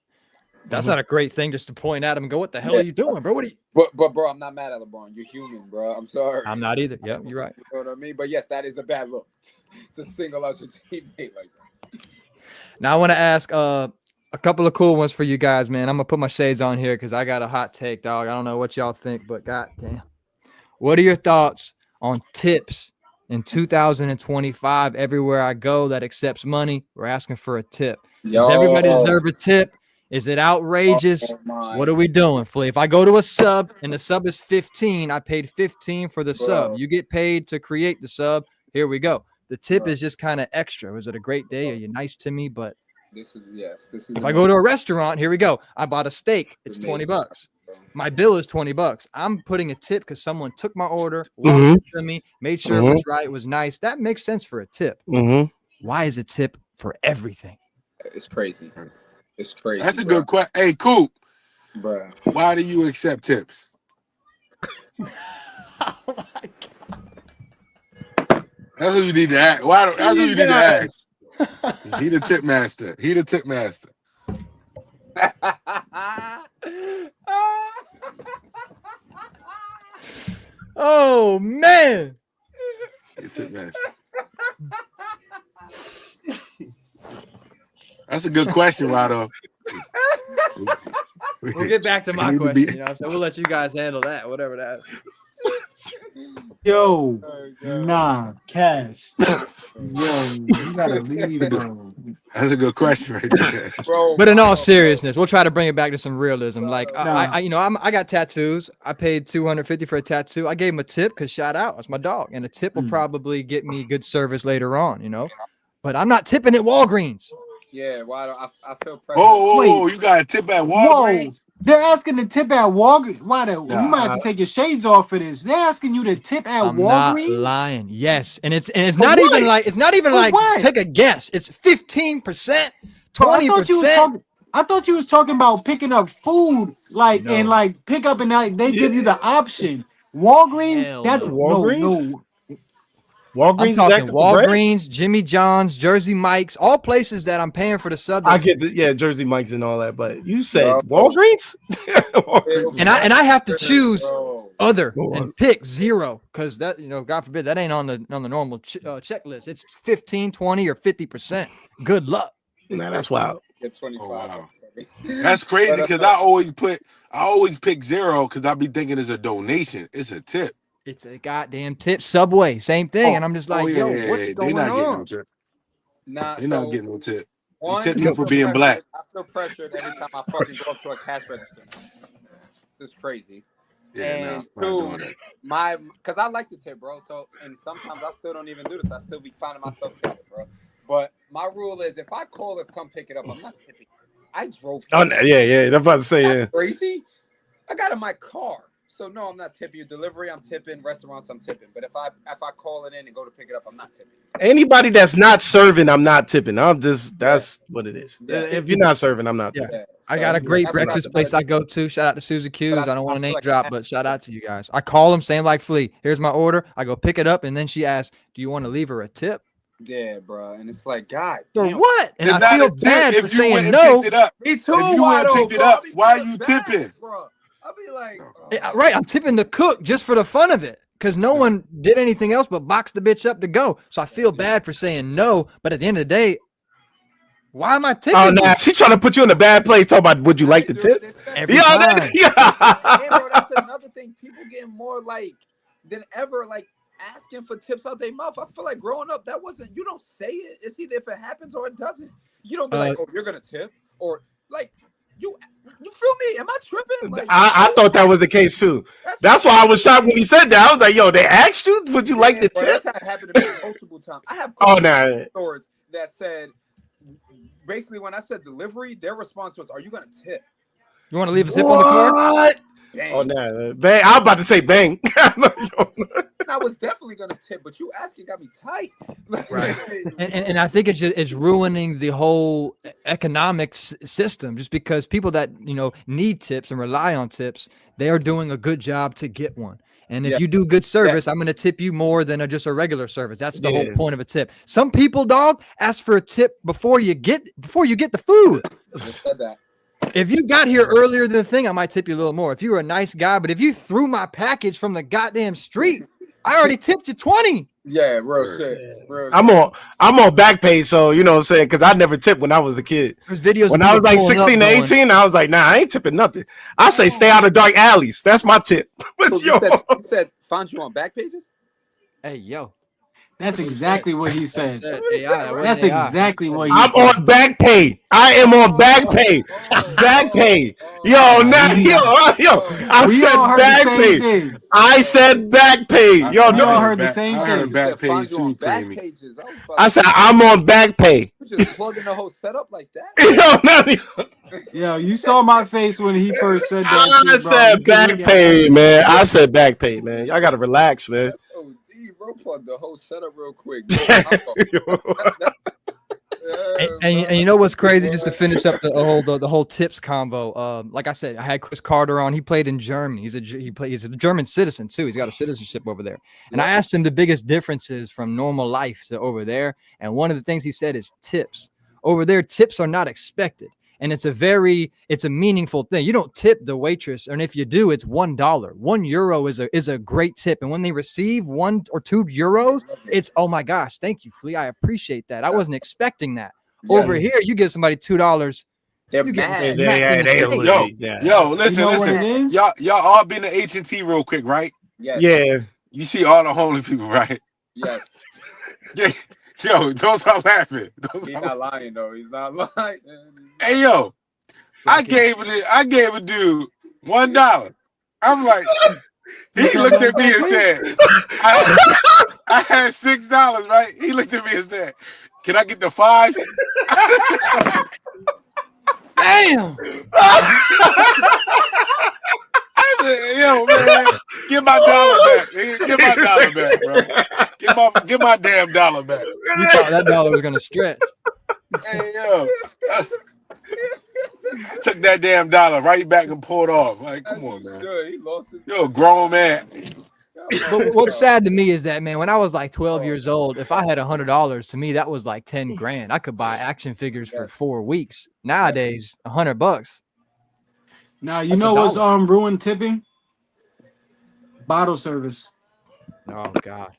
That's not a great thing just to point at him and go, "What the hell are you doing, bro? What are you?" But bro, I'm not mad at LeBron. You're human, bro. I'm sorry. I'm not either. Yeah, you're right. You know what I mean? But yes, that is a bad look to single out your teammate like that. Now I want to ask a couple of cool ones for you guys, man. I'm gonna put my shades on here because I got a hot take, dog. I don't know what y'all think, but goddamn. What are your thoughts on Tips In 2025, everywhere I go that accepts money, we're asking for a tip. Yo. Does everybody deserve a tip? Is it outrageous? What are we doing, Flea? If I go to a sub and the sub is 15, I paid 15 for the sub. You get paid to create the sub. Here we go. The tip is just kind of extra. Was it a great day? Are you nice to me? But this is This is. if I go to a restaurant, here we go. I bought a steak. It's $20. My bill is $20. I'm putting a tip because someone took my order, walked it to me, made sure it was right, it was nice. That makes sense for a tip. Why is a tip for everything? It's crazy. It's crazy. That's a good question. Hey, Coop. Bro. Why do you accept tips? Oh my God. That's what you need to ask. That's what you need to ask. He the tip master. He the tip master. Oh man. He the tip master. That's a good question, Rado. We'll get back to my question. You know what I'm saying? We'll let you guys handle that, whatever that is. Yo, nah, Cash. Yo, you gotta leave, bro. That's a good question right there. Bro, But in all seriousness, we'll try to bring it back to some realism. Like I got tattoos. I paid $250 for a tattoo. I gave him a tip because shout out, that's my dog, and a tip will probably get me good service later on. You know, but I'm not tipping at Walgreens. Yeah, why I feel pressure. Oh, you got a tip at Walgreens? They're asking to tip at Walgreens. Why? You might have to take your shades off for this. They're asking you to tip at I'm Walgreens. not lying. Yes, and it's not even like take a guess. It's 15%, 20%. I thought you was talking about picking up food, and like pick up and they give you the option. Walgreens, that's Walgreens. No. Walgreens, I'm talking Walgreens, Jimmy John's, Jersey Mike's, all places that I'm paying for the sub. I get Jersey Mike's and all that, but you said Walgreens? and I have to choose other and pick zero because that, God forbid, that ain't on the normal checklist. It's 15, 20, or 50%. Good luck. Nah, that's wild. It's 25. Oh, wow. That's crazy because I always pick zero because I be thinking it's a donation. It's a tip. It's a goddamn tip. Subway, same thing. And I'm just like, what's going on? Nah, they're not getting no tip. One, tip you for being black. I feel pressured every time I fucking go up to a cash register. It's crazy. Yeah, and two, because I like the tip, bro. So, and sometimes I still don't even do this. I still be finding myself tipping, bro. But my rule is if I call it, come pick it up, I'm not tipping. I drove. Oh, yeah. I'm about to say, crazy. I got in my car. So no, I'm not tipping you. Delivery, I'm tipping. Restaurants, I'm tipping. But if I call it in and go to pick it up, I'm not tipping. Anybody that's not serving, I'm not tipping. That's what it is. Yeah. If you're not serving, I'm not tipping. Yeah. I got a great breakfast place I go to. Shout out to Susie Q's. I don't want to name drop, but shout out to you guys. I call them, same like Flea. Here's my order. I go pick it up, and then she asks, "Do you want to leave her a tip?" Yeah, bro. And it's like, God, for what? And I feel bad for saying no. Me too. If you went and picked it up, why are you tipping? Bro. I'll be like, right, I'm tipping the cook just for the fun of it because no one did anything else but box the bitch up to go. So I feel bad for saying no, but at the end of the day, why am I tipping? Oh, nah, she trying to put you in a bad place. Talking about, would you like the tip? Every time. Yeah, bro, that's another thing. People getting more than ever asking for tips out their mouth. I feel like growing up, that wasn't. You don't say it. It's either if it happens or it doesn't. You don't be like, oh, you're gonna tip, or you feel me? Am I tripping? I thought that was the case too. That's why I was shocked when he said that. I was like, yo, they asked you, would you like the tip? That's happened to me multiple times. I have stores that said, basically when I said delivery, their response was, are you going to tip? You want to leave a tip on the car? Dang. Oh, nah, bang. I was about to say bang. I was definitely going to tip, but you asking got me tight. Right. and I think it's ruining the whole economic system just because people that, need tips and rely on tips, they are doing a good job to get one. And if you do good service, I'm going to tip you more than just a regular service. That's the whole point of a tip. Some people, dog, ask for a tip before you get the food. Just said that. If you got here earlier than the thing, I might tip you a little more. If you were a nice guy, but if you threw my package from the goddamn street, I already tipped you 20. Yeah, real shit. I'm on Backpay, so you know what I'm saying, because I never tipped when I was a kid. There's videos when I was like 16 to 18, I was like, nah, I ain't tipping nothing. I say stay out of dark alleys. That's my tip. But so you said find you on Backpages? Hey, yo. That's exactly what he said. AI, that That's wasn't AI. exactly what he I'm said. on back pay. I am on back pay. Back pay. Yo, now, yo. I We said all heard the back same pay. thing. I said back pay. Yo, We all no. heard the same I heard thing. back page Find you on too, back Creamy. pages. I said I'm on back pay. You just plug in the whole setup like that. Yo, no. Yo, you saw my face when he first said that I shit, bro. You said could look back at pay, my- man. I said back pay, man. Y'all gotta relax, man. Oh, D, bro, plug the whole setup real quick. And you know what's crazy? Just to finish up the whole tips convo. Like I said, I had Chris Carter on. He played in Germany. He's a German citizen too. He's got a citizenship over there. And I asked him the biggest differences from normal life to over there. And one of the things he said is tips. Over there, tips are not expected. And it's a meaningful thing. You don't tip the waitress, and if you do, it's $1. €1 is a great tip. And when they receive 1 or 2 euros, it's oh my gosh, thank you, Flea. I appreciate that. I wasn't expecting that. Over here, you give somebody $2. They're You get mad. smacked in the face. Yo, listen, You know what it listen. is? Y'all all been to H&T real quick, right? Yes. Yeah. You see all the homeless people, right? Yes. Yeah. Yo, those are laughing. He's not lying though. He's not lying. Hey, yo, I gave a dude $1. I'm like, he looked at me and said, I had $6, right? He looked at me and said, can I get the 5? Damn. I said, yo, man, get my dollar back. Get my dollar back, bro. Get my damn dollar back. You thought that dollar was gonna stretch. Hey, yo. Took that damn dollar right back and pulled off. Like, come on, man. He lost it. You're a grown man. But what's sad to me is that, man, when I was like 12 years old, if I had $100, to me that was like 10 grand. I could buy action figures for 4 weeks. Nowadays, $100. Now you That's know what's $1. ruined tipping? Bottle service. Oh God.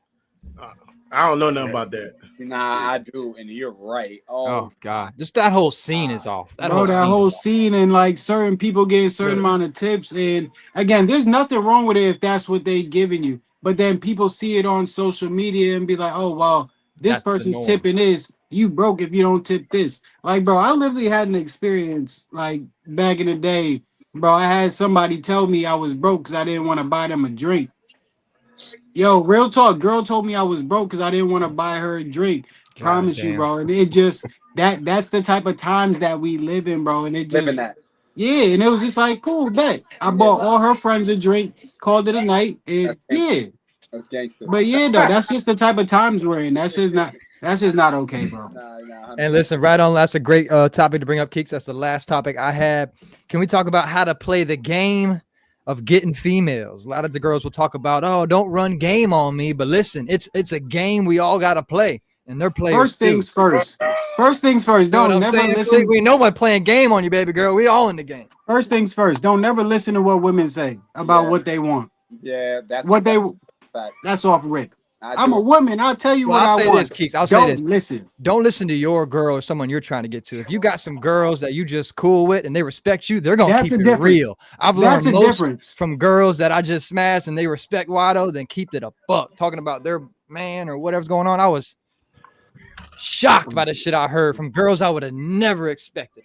I don't know nothing about that. Nah, I do, and you're right. Oh God. Just that whole scene is off. That Bro, that whole scene and like certain people getting certain amount of tips. And again, there's nothing wrong with it if that's what they giving you. But then people see it on social media and be like, oh, well, this That's the person's norm. tipping is you broke if you don't tip this. Like, bro, I literally had an experience like back in the day. Bro, I had somebody tell me I was broke because I didn't want to buy them a drink. Yo, real talk. Girl told me I was broke because I didn't want to buy her a drink. Promise you, bro. And it just that's the type of times that we live in, bro. And it just Living that. yeah, and it was just like cool, bet. I bought all her friends a drink, called it a night, and yeah. That's gangster. But yeah, though, that's just the type of times we're in. That's just not okay, bro. And listen, right on. That's a great topic to bring up, Keeks. That's the last topic I had. Can we talk about how to play the game of getting females? A lot of the girls will talk about, oh, don't run game on me. But listen, it's a game we all got to play. And they're players First things first. First things first. Don't never listen. We know one playing game on you, baby girl. We all in the game. First things first. Don't never listen to what women say about what they want. Yeah, that's what they. Fact. That's off rip. I'm a woman. I'll tell you what I want. I'll say this, Keeks. I'll say this. Listen. Don't listen to your girl or someone you're trying to get to. If you got some girls that you just cool with and they respect you, they're gonna keep it real. I've learned most from girls that I just smashed and they respect Watto, then keep it a buck. Talking about their man or whatever's going on, I was shocked by the shit I heard from girls I would have never expected.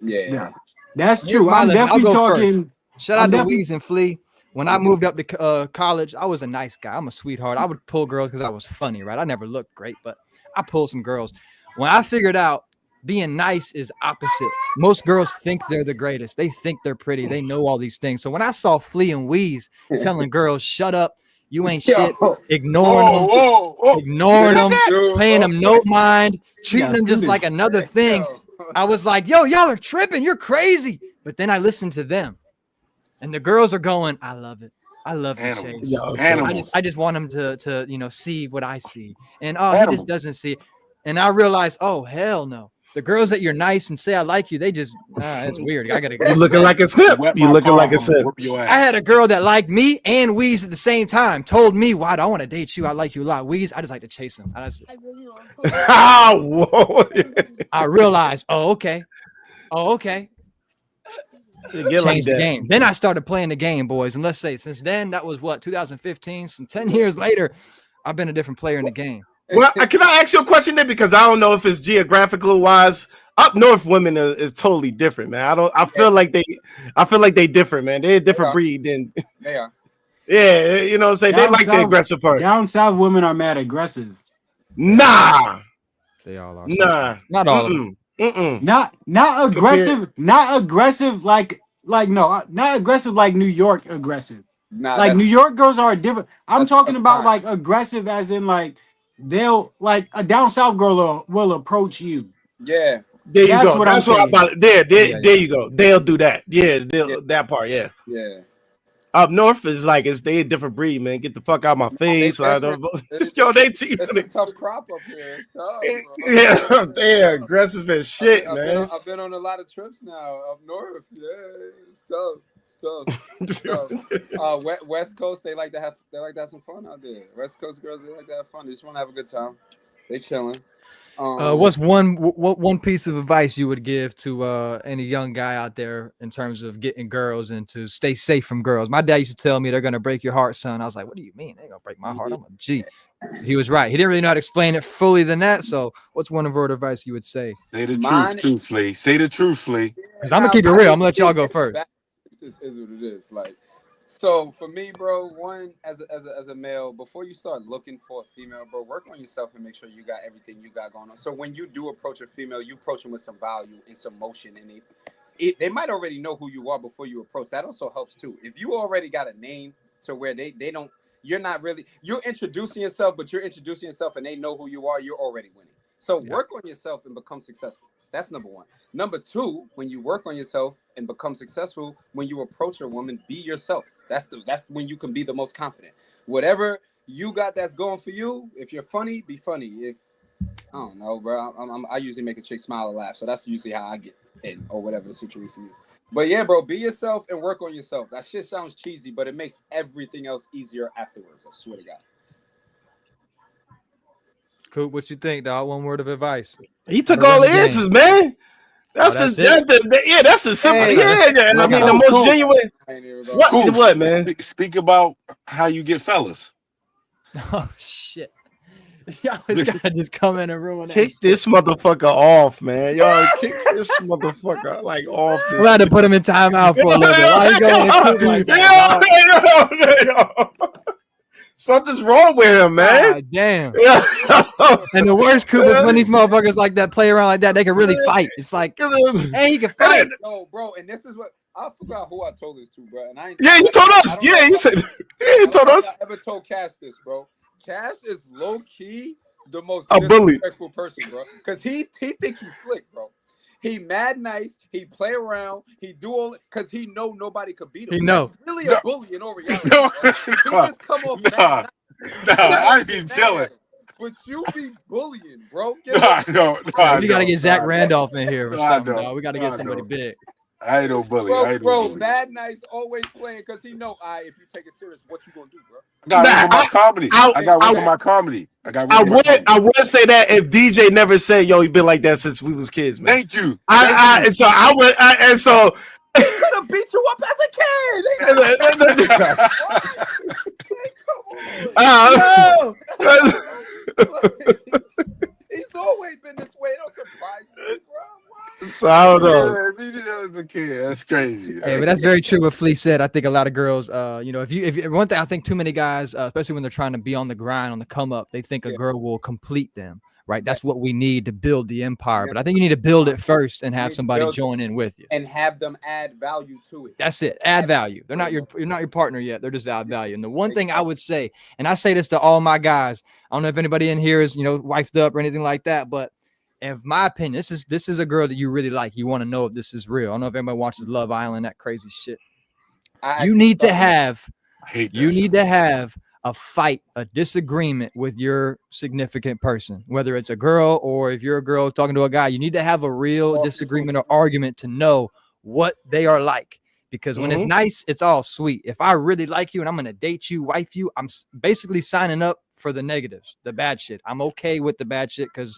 Yeah. That's true. I'm definitely talking. Shout out to Weez and Flea. When I moved up to college, I was a nice guy. I'm a sweetheart. I would pull girls because I was funny, right? I never looked great, but I pulled some girls. When I figured out being nice is opposite. Most girls think they're the greatest. They think they're pretty. They know all these things. So when I saw Flea and Weez telling girls, shut up, you ain't shit, ignoring them, paying them no mind, treating them just like another thing, I was like, yo, y'all are tripping. You're crazy. But then I listened to them. And the girls are going, I love it. I love the chase. I just want him to see what I see. And he just doesn't see it. And I realized, oh, hell no. The girls that you're nice and say I like you, they just it's weird. I gotta go. You looking like a sip. You looking like a sip. I had a girl that liked me and Weez at the same time. Told me, why do I want to date you? I like you a lot. Weez, I just like to chase him. I realized, oh, okay. Change the game. Then I started playing the game, boys. And let's say since then, that was what, 2015. Some 10 years later, I've been a different player in the game. Well, can I ask you a question then? Because I don't know if it's geographical wise. Up north, women is totally different, man. I feel like they different, man. They're a different breed than They are. Yeah, you know what I'm saying? They like the aggressive part. Down south, women are mad aggressive. Nah. They all are. Nah. Not all of them. Not aggressive. Not aggressive not aggressive like New York aggressive. Nah, like New York girls are different. I'm talking about fine. like aggressive as in like they'll like a down south girl will approach you. Yeah. There you go. That's what I'm about. There you go. They'll do that. Yeah, that part. Yeah. Yeah. Up north is like they a different breed, man. Get the fuck out of my face. Yo, it's a tough crop up here. It's tough, bro. Yeah, they're aggressive as shit, man. I've been on a lot of trips now up north. Yeah, it's tough. It's tough. West Coast, they like to have some fun out there. West Coast girls, they like to have fun. They just want to have a good time. They chilling. What's one piece of advice you would give to any young guy out there in terms of getting girls and to stay safe from girls? My dad used to tell me they're gonna break your heart, son. I was like, what do you mean? They're gonna break my heart? I'm a G. He was right. He didn't really know how to explain it fully than that. So what's one word of advice you would say? Say the truth, truthfully. Say the truthfully. Because I'm gonna keep it real. I'm gonna let y'all go first. This is what it is. Like, so for me, bro, one as a male, before you start looking for a female, bro, work on yourself and make sure you got everything you got going on. So when you do approach a female, you approach them with some value and some motion, and they might already know who you are before you approach. That also helps too. If you already got a name to where they don't, you're introducing yourself, but you're introducing yourself and they know who you are, you're already winning. So work on yourself and become successful. That's number one. Number two, when you work on yourself and become successful, when you approach a woman, be yourself. That's when you can be the most confident. Whatever you got that's going for you, if you're funny, be funny. If I don't know, bro, I usually make a chick smile or laugh, so that's usually how I get in or whatever the situation is. But yeah, bro, be yourself and work on yourself. That shit sounds cheesy, but it makes everything else easier afterwards. I swear to God. Coop, what you think, dog? One word of advice. He took all the answers, man. That's the simple. Hey, I mean, the most genuine. What, man? Speak about how you get fellas. Oh shit! Y'all gotta just come in and ruin it. Kick this motherfucker off, man. Y'all kick this motherfucker like off. We'll have to put him in timeout for a little bit. Why you going like that? Something's wrong with him, man. God damn. And the worst, Coop, is when these motherfuckers like that play around like that, they can really fight. It's like, hey, you can fight. No, bro, and this is what I forgot who I told this to, bro. And you told us. You told us. I ever told Cash this, bro. Cash is low key the most disrespectful person, bro. Because he think he's slick, bro. He mad nice. He play around. He do all because he know nobody could beat him. He know. He's really a bully in all reality. He just come off mad nice. I be chilling. But you be bullying, bro. You gotta get Zach Randolph in here or something, dog. We gotta get somebody big. I ain't no bully. Bro, Mad Nice always playing because he know, if you take it serious, what you gonna do, bro? I got my comedy. I got work on my comedy. I would say that if DJ never said, "Yo, he been like that since we was kids." Man. Thank you. So he could have beat you up as a kid. Come on. He's always been this way. Don't surprise me, bro. So I don't know. That's crazy. Hey, but that's very true what Flea said. I think a lot of girls, if one thing, I think too many guys, especially when they're trying to be on the grind, on the come up, they think a girl will complete them, right? That's what we need to build the empire. But I think you need to build it first and have somebody join in with you and have them add value to it. That's it. Add value. You're not your partner yet. They're just add value. And the one thing I would say, and I say this to all my guys, I don't know if anybody in here is, wifed up or anything like that, but in my opinion, this is a girl that you really like. You want to know if this is real. I don't know if anybody watches Love Island, that crazy shit. You need to have a fight, a disagreement with your significant person, whether it's a girl or if you're a girl talking to a guy. You need to have a real disagreement or argument to know what they are like. Because when it's nice, it's all sweet. If I really like you and I'm going to date you, wife you, I'm basically signing up for the negatives, the bad shit. I'm okay with the bad shit because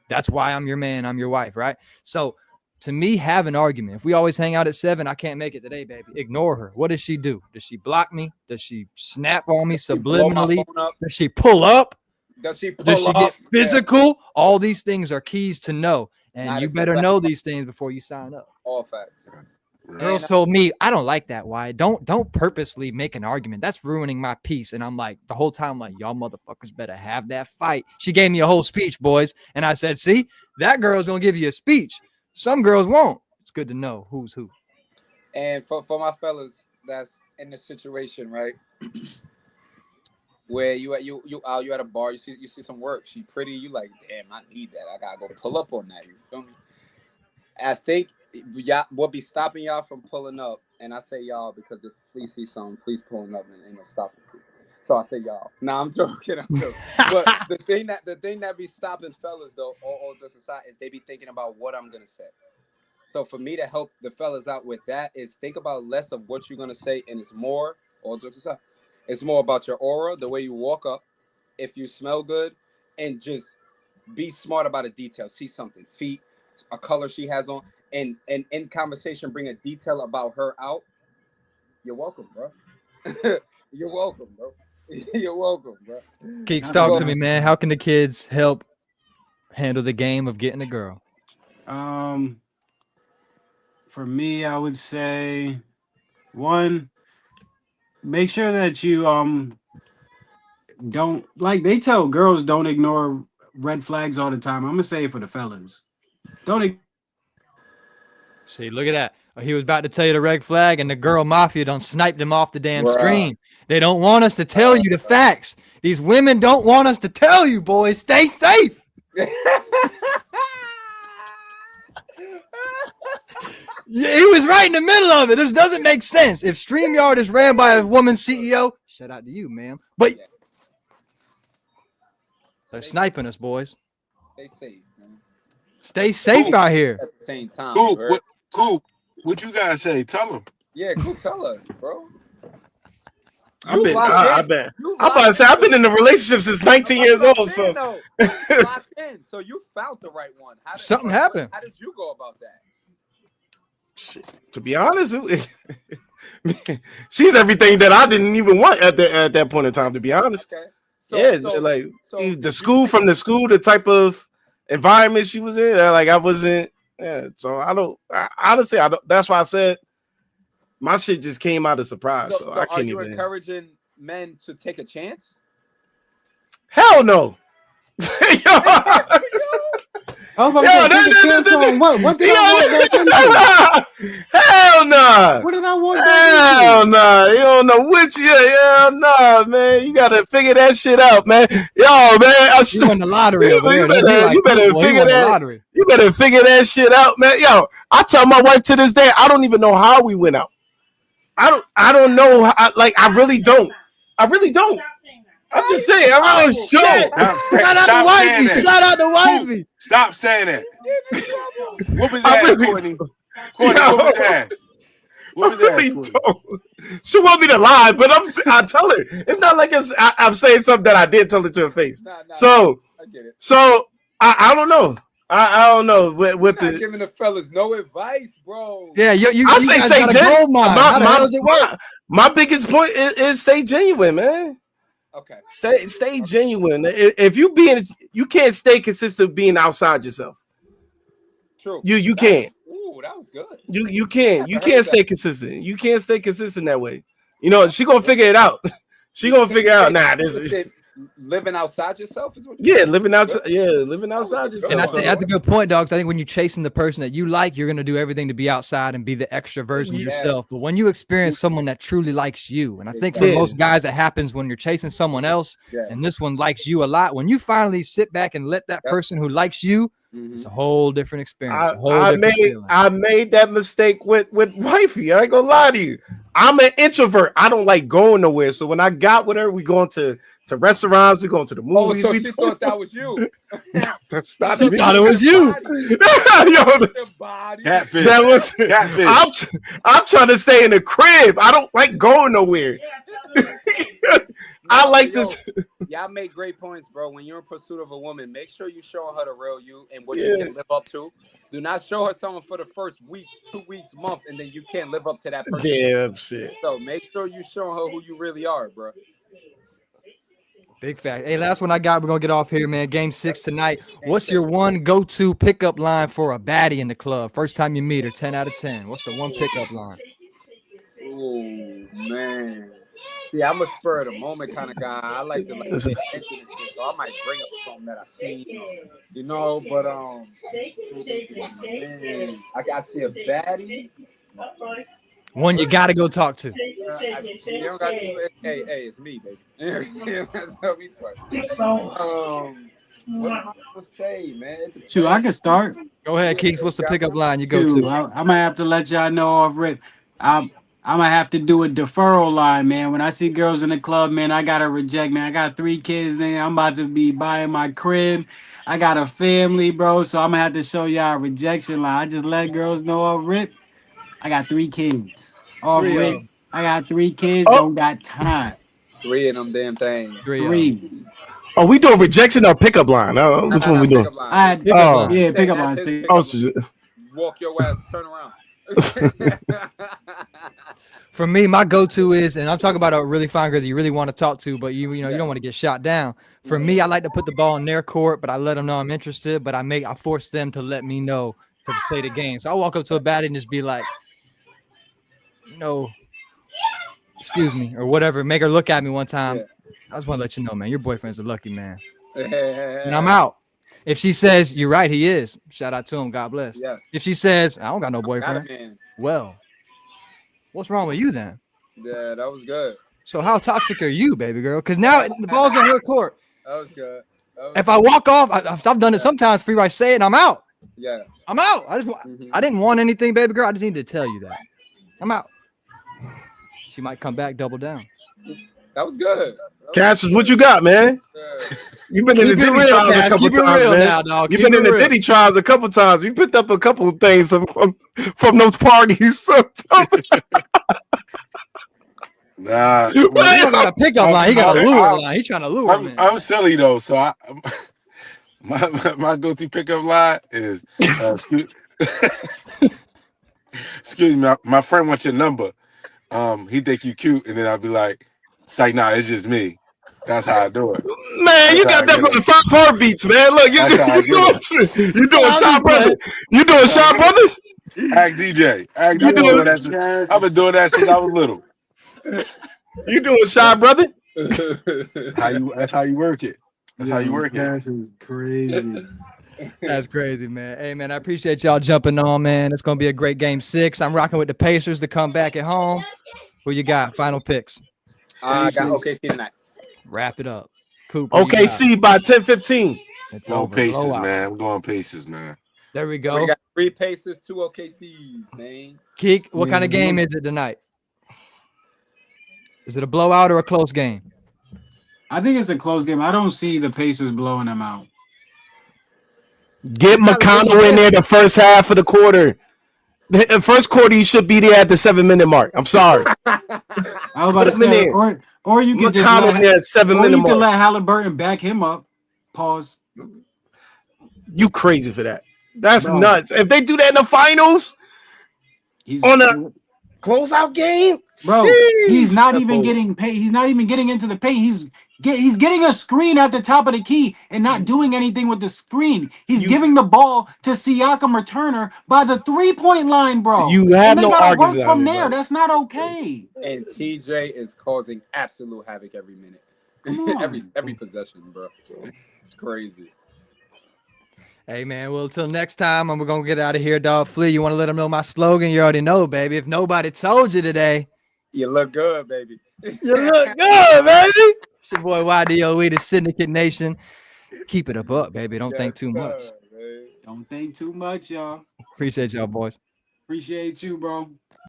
that's why I'm your man. I'm your wife, right? So To me, have an argument. If we always hang out at 7, I can't make it today, baby. Ignore her. What does she do? Does she block me? Does she snap on me subliminally? Does she pull up? Does she get physical? Yeah. All these things are keys to know. And you better know these things before you sign up. All facts. Girls told me, I don't like that. Why? Don't purposely make an argument. That's ruining my peace. And I'm like, the whole time, like, y'all motherfuckers better have that fight. She gave me a whole speech, boys. And I said, see, that girl's going to give you a speech. Some girls won't. It's good to know who's who. And for my fellas that's in the situation, right, where you at a bar, you see some work, she pretty, you like, damn, I need that. I gotta go pull up on that. You feel me? I think y'all what be stopping y'all from pulling up, and I say y'all because if please see something, please pulling up and ain't no stopping. So I say y'all. Nah, I'm joking. But the thing that be stopping fellas though, all just aside, is they be thinking about what I'm gonna say. So for me to help the fellas out with that is think about less of what you're gonna say, and it's more, all jokes aside, it's more about your aura, the way you walk up, if you smell good, and just be smart about a detail. See something, feet, a color she has on, and in conversation bring a detail about her out. You're welcome, bro. You're welcome, bro. You're welcome, bro. Keeks, talk to me, man. How can the kids help handle the game of getting a girl? For me, I would say, one, make sure that you don't, like they tell girls don't ignore red flags all the time. I'm gonna say it for the fellas. Don't see, look at that. He was about to tell you the red flag, and the girl mafia done sniped him off the damn stream. They don't want us to tell you the facts. These women don't want us to tell you, boys. Stay safe. Yeah, he was right in the middle of it. This doesn't make sense. If StreamYard is ran by a woman CEO, shout out to you, ma'am. But they're sniping us, boys. Stay safe, man. Stay safe out here. At the same time. Cool. What you guys say? Tell them. Yeah, cool. Tell us, bro. I've been in a relationship since 19 years old. So locked in. So you found the right one. Something happened. How did you go about that? Shit, to be honest, she's everything that I didn't even want at that point in time. To be honest, okay. The school, the type of environment she was in, like I wasn't. Yeah, so honestly, I don't. That's why I said my shit just came out of surprise. So I can't are you even. Encouraging men to take a chance? Hell no. What did I want that to do? Hell no. What did I want that to do? Hell no. You don't know which hell no, man. You gotta figure that shit out, man. Yo, man. You won the lottery. You better figure that shit out, man. Yo, I tell my wife to this day, I don't even know how we went out. I don't know. I really don't. I'm just saying. I really don't. Shout out to wifey. Stop saying that. Whoop his ass, Courtney. Whoop his ass. Whoop his ass, Courtney. She want me to lie, but I tell her. It's not like I'm saying something that I did tell her to her face. So I get it. So I don't know. I don't know what the giving the fellas no advice, bro. Yeah, I say genuine. My biggest point is stay genuine, man. Okay. Stay genuine. If you can't stay consistent being outside yourself. True. You can't. Ooh, that was good. You can't stay consistent. You can't stay consistent that way. You know, she gonna figure it out. She gonna figure out. Nah, this is living outside yourself is what living outside yourself. And I think that's a good point, dogs. I think when you're chasing the person that you like, you're gonna do everything to be outside and be the extra version of yourself. But when you experience someone that truly likes you, and I think for most guys it happens when you're chasing someone else, and this one likes you a lot. When you finally sit back and let that person who likes you, it's a whole different experience. I made that mistake with wifey. I ain't gonna lie to you. I'm an introvert. I don't like going nowhere. So when I got with her, we going to restaurants, we going to the movies. So she thought that was you. That's not me. Thought it was you. Catfish. That was catfish. I'm trying to stay in the crib. I don't like going nowhere. I like yo, this. Y'all make great points, bro. When you're in pursuit of a woman, make sure you show her the real you and what you Yeah. can live up to. Do not show her someone for the first week, 2 weeks, month, and then you can't live up to that person. Damn shit. So make sure you show her who you really are, bro. Big fact. Hey, last one I got. We're gonna get off here, man. Game 6 tonight. What's your one go-to pickup line for a baddie in the club? First time you meet her, 10 out of 10. What's the one pickup line? Oh man. Yeah, I'm a spur of the moment kind of guy. I like to pay attention and shit, so I might bring up something that I seen, you know. But man, I see a baddie. One you gotta go talk to. You don't got to. Hey, it's me, baby. That's how we talk. What am I supposed to say, man? Shoot, I can start. Go ahead, Keeks. What's the pickup line you go Shoot, to? I might have to let y'all know off rip. I'm gonna have to do a deferral line, man. When I see girls in the club, man, I gotta reject, man. I got 3 kids, man. I'm about to be buying my crib. I got a family, bro. So I'm gonna have to show y'all a rejection line. I just let girls know off rip. I got 3 kids. Off Three of rip. them. I got 3 kids. Oh. Don't got time. 3 of them damn things. 3. Oh, we doing rejection or pickup line? Oh, which one we doing? I Pickup line. yeah, pick up That's lines. his Pick. pickup Oh, line. Walk your ass, turn around. For me, my go-to is, and I'm talking about a really fine girl that you really want to talk to, but you don't want to get shot down. For me, I like to put the ball in their court, but I let them know I'm interested. But I force them to let me know to play the game. So I walk up to a baddie and just be like, excuse me, or whatever. Make her look at me one time. Yeah. I just want to let you know, man, your boyfriend's a lucky man. And And I'm out. If she says, you're right, he is. Shout out to him. God bless. Yeah. If she says, I don't got no Got boyfriend. it, man. Well, what's wrong with you then? Yeah, that was good. So how toxic are you, baby girl? Because now the ball's in her court. That was good. If I walk off, I've done it sometimes. Free right, say it, and I'm out. Yeah. I'm out. I didn't want anything, baby girl. I just needed to tell you that. I'm out. She might come back, double down. That was good. Cassius, what you got, man? Good. You've been in the Keep it Diddy real, trials a Cass. couple Keep it times, real man. now, dog. You've Keep been in it the real. Diddy trials a couple times. You picked up a couple of things from those parties. So, Nah. He don't got a pickup line. He got a lure line. He's trying to lure him in. I'm silly though, so my go-to pickup line is excuse me, my friend wants your number. He think you cute, and then I'll be like, it's like, nah, it's just me. That's how I do it. man, you got that from the 5 heartbeats, man. Look, That's how I you doing shot brother. You doing shot brother? Ask DJ. I've You been doing doing that since I was little. You doing shot brother? That's how you work it. That's how you work it. Cash is crazy. That's crazy, man. Hey, man, I appreciate y'all jumping on, man. It's going to be a great game 6. I'm rocking with the Pacers to come back at home. Who you got? Final picks. I got OKC tonight. Wrap it up. Cooper. OKC by 10-15. It's Going over. Pacers, Blowout. man. I'm going Pacers, man. There we We go. got 3 Pacers, 2 OKCs, man. Keek, what kind of game is it tonight? Is it a blowout or a close game? I think it's a close game. I don't see the Pacers blowing them out. Get McConnell in there the first half of the quarter. The first quarter, you should be there at the 7-minute mark. I'm sorry. I was about to Put him in say, there. or you could just McConnell there at 7-minute you could mark. let Halliburton back him up. Pause. You crazy for that. That's Bro. nuts. If they do that in the finals He's on a closeout game, bro. sheesh. He's not That's even bold. getting paid. He's not even getting into the paint. He's getting a screen at the top of the key and not doing anything with the screen. He's giving the ball to Siakam returner by the 3-point line, bro. You have and they no gotta argument work from on it, there. bro. That's not okay. And TJ is causing absolute havoc every minute. Come on. every possession, bro. It's crazy. Hey, man, well, until next time, we're going to get out of here, dog. Flea, you want to let them know my slogan? You already know, baby. If nobody told you today, You look good, baby. you look good, baby. It's your boy YDOE, the Syndicate Nation. Keep it up, baby. Don't think too much. Yes, sir, man. Don't think too much, y'all. Appreciate y'all, boys. Appreciate you, bro.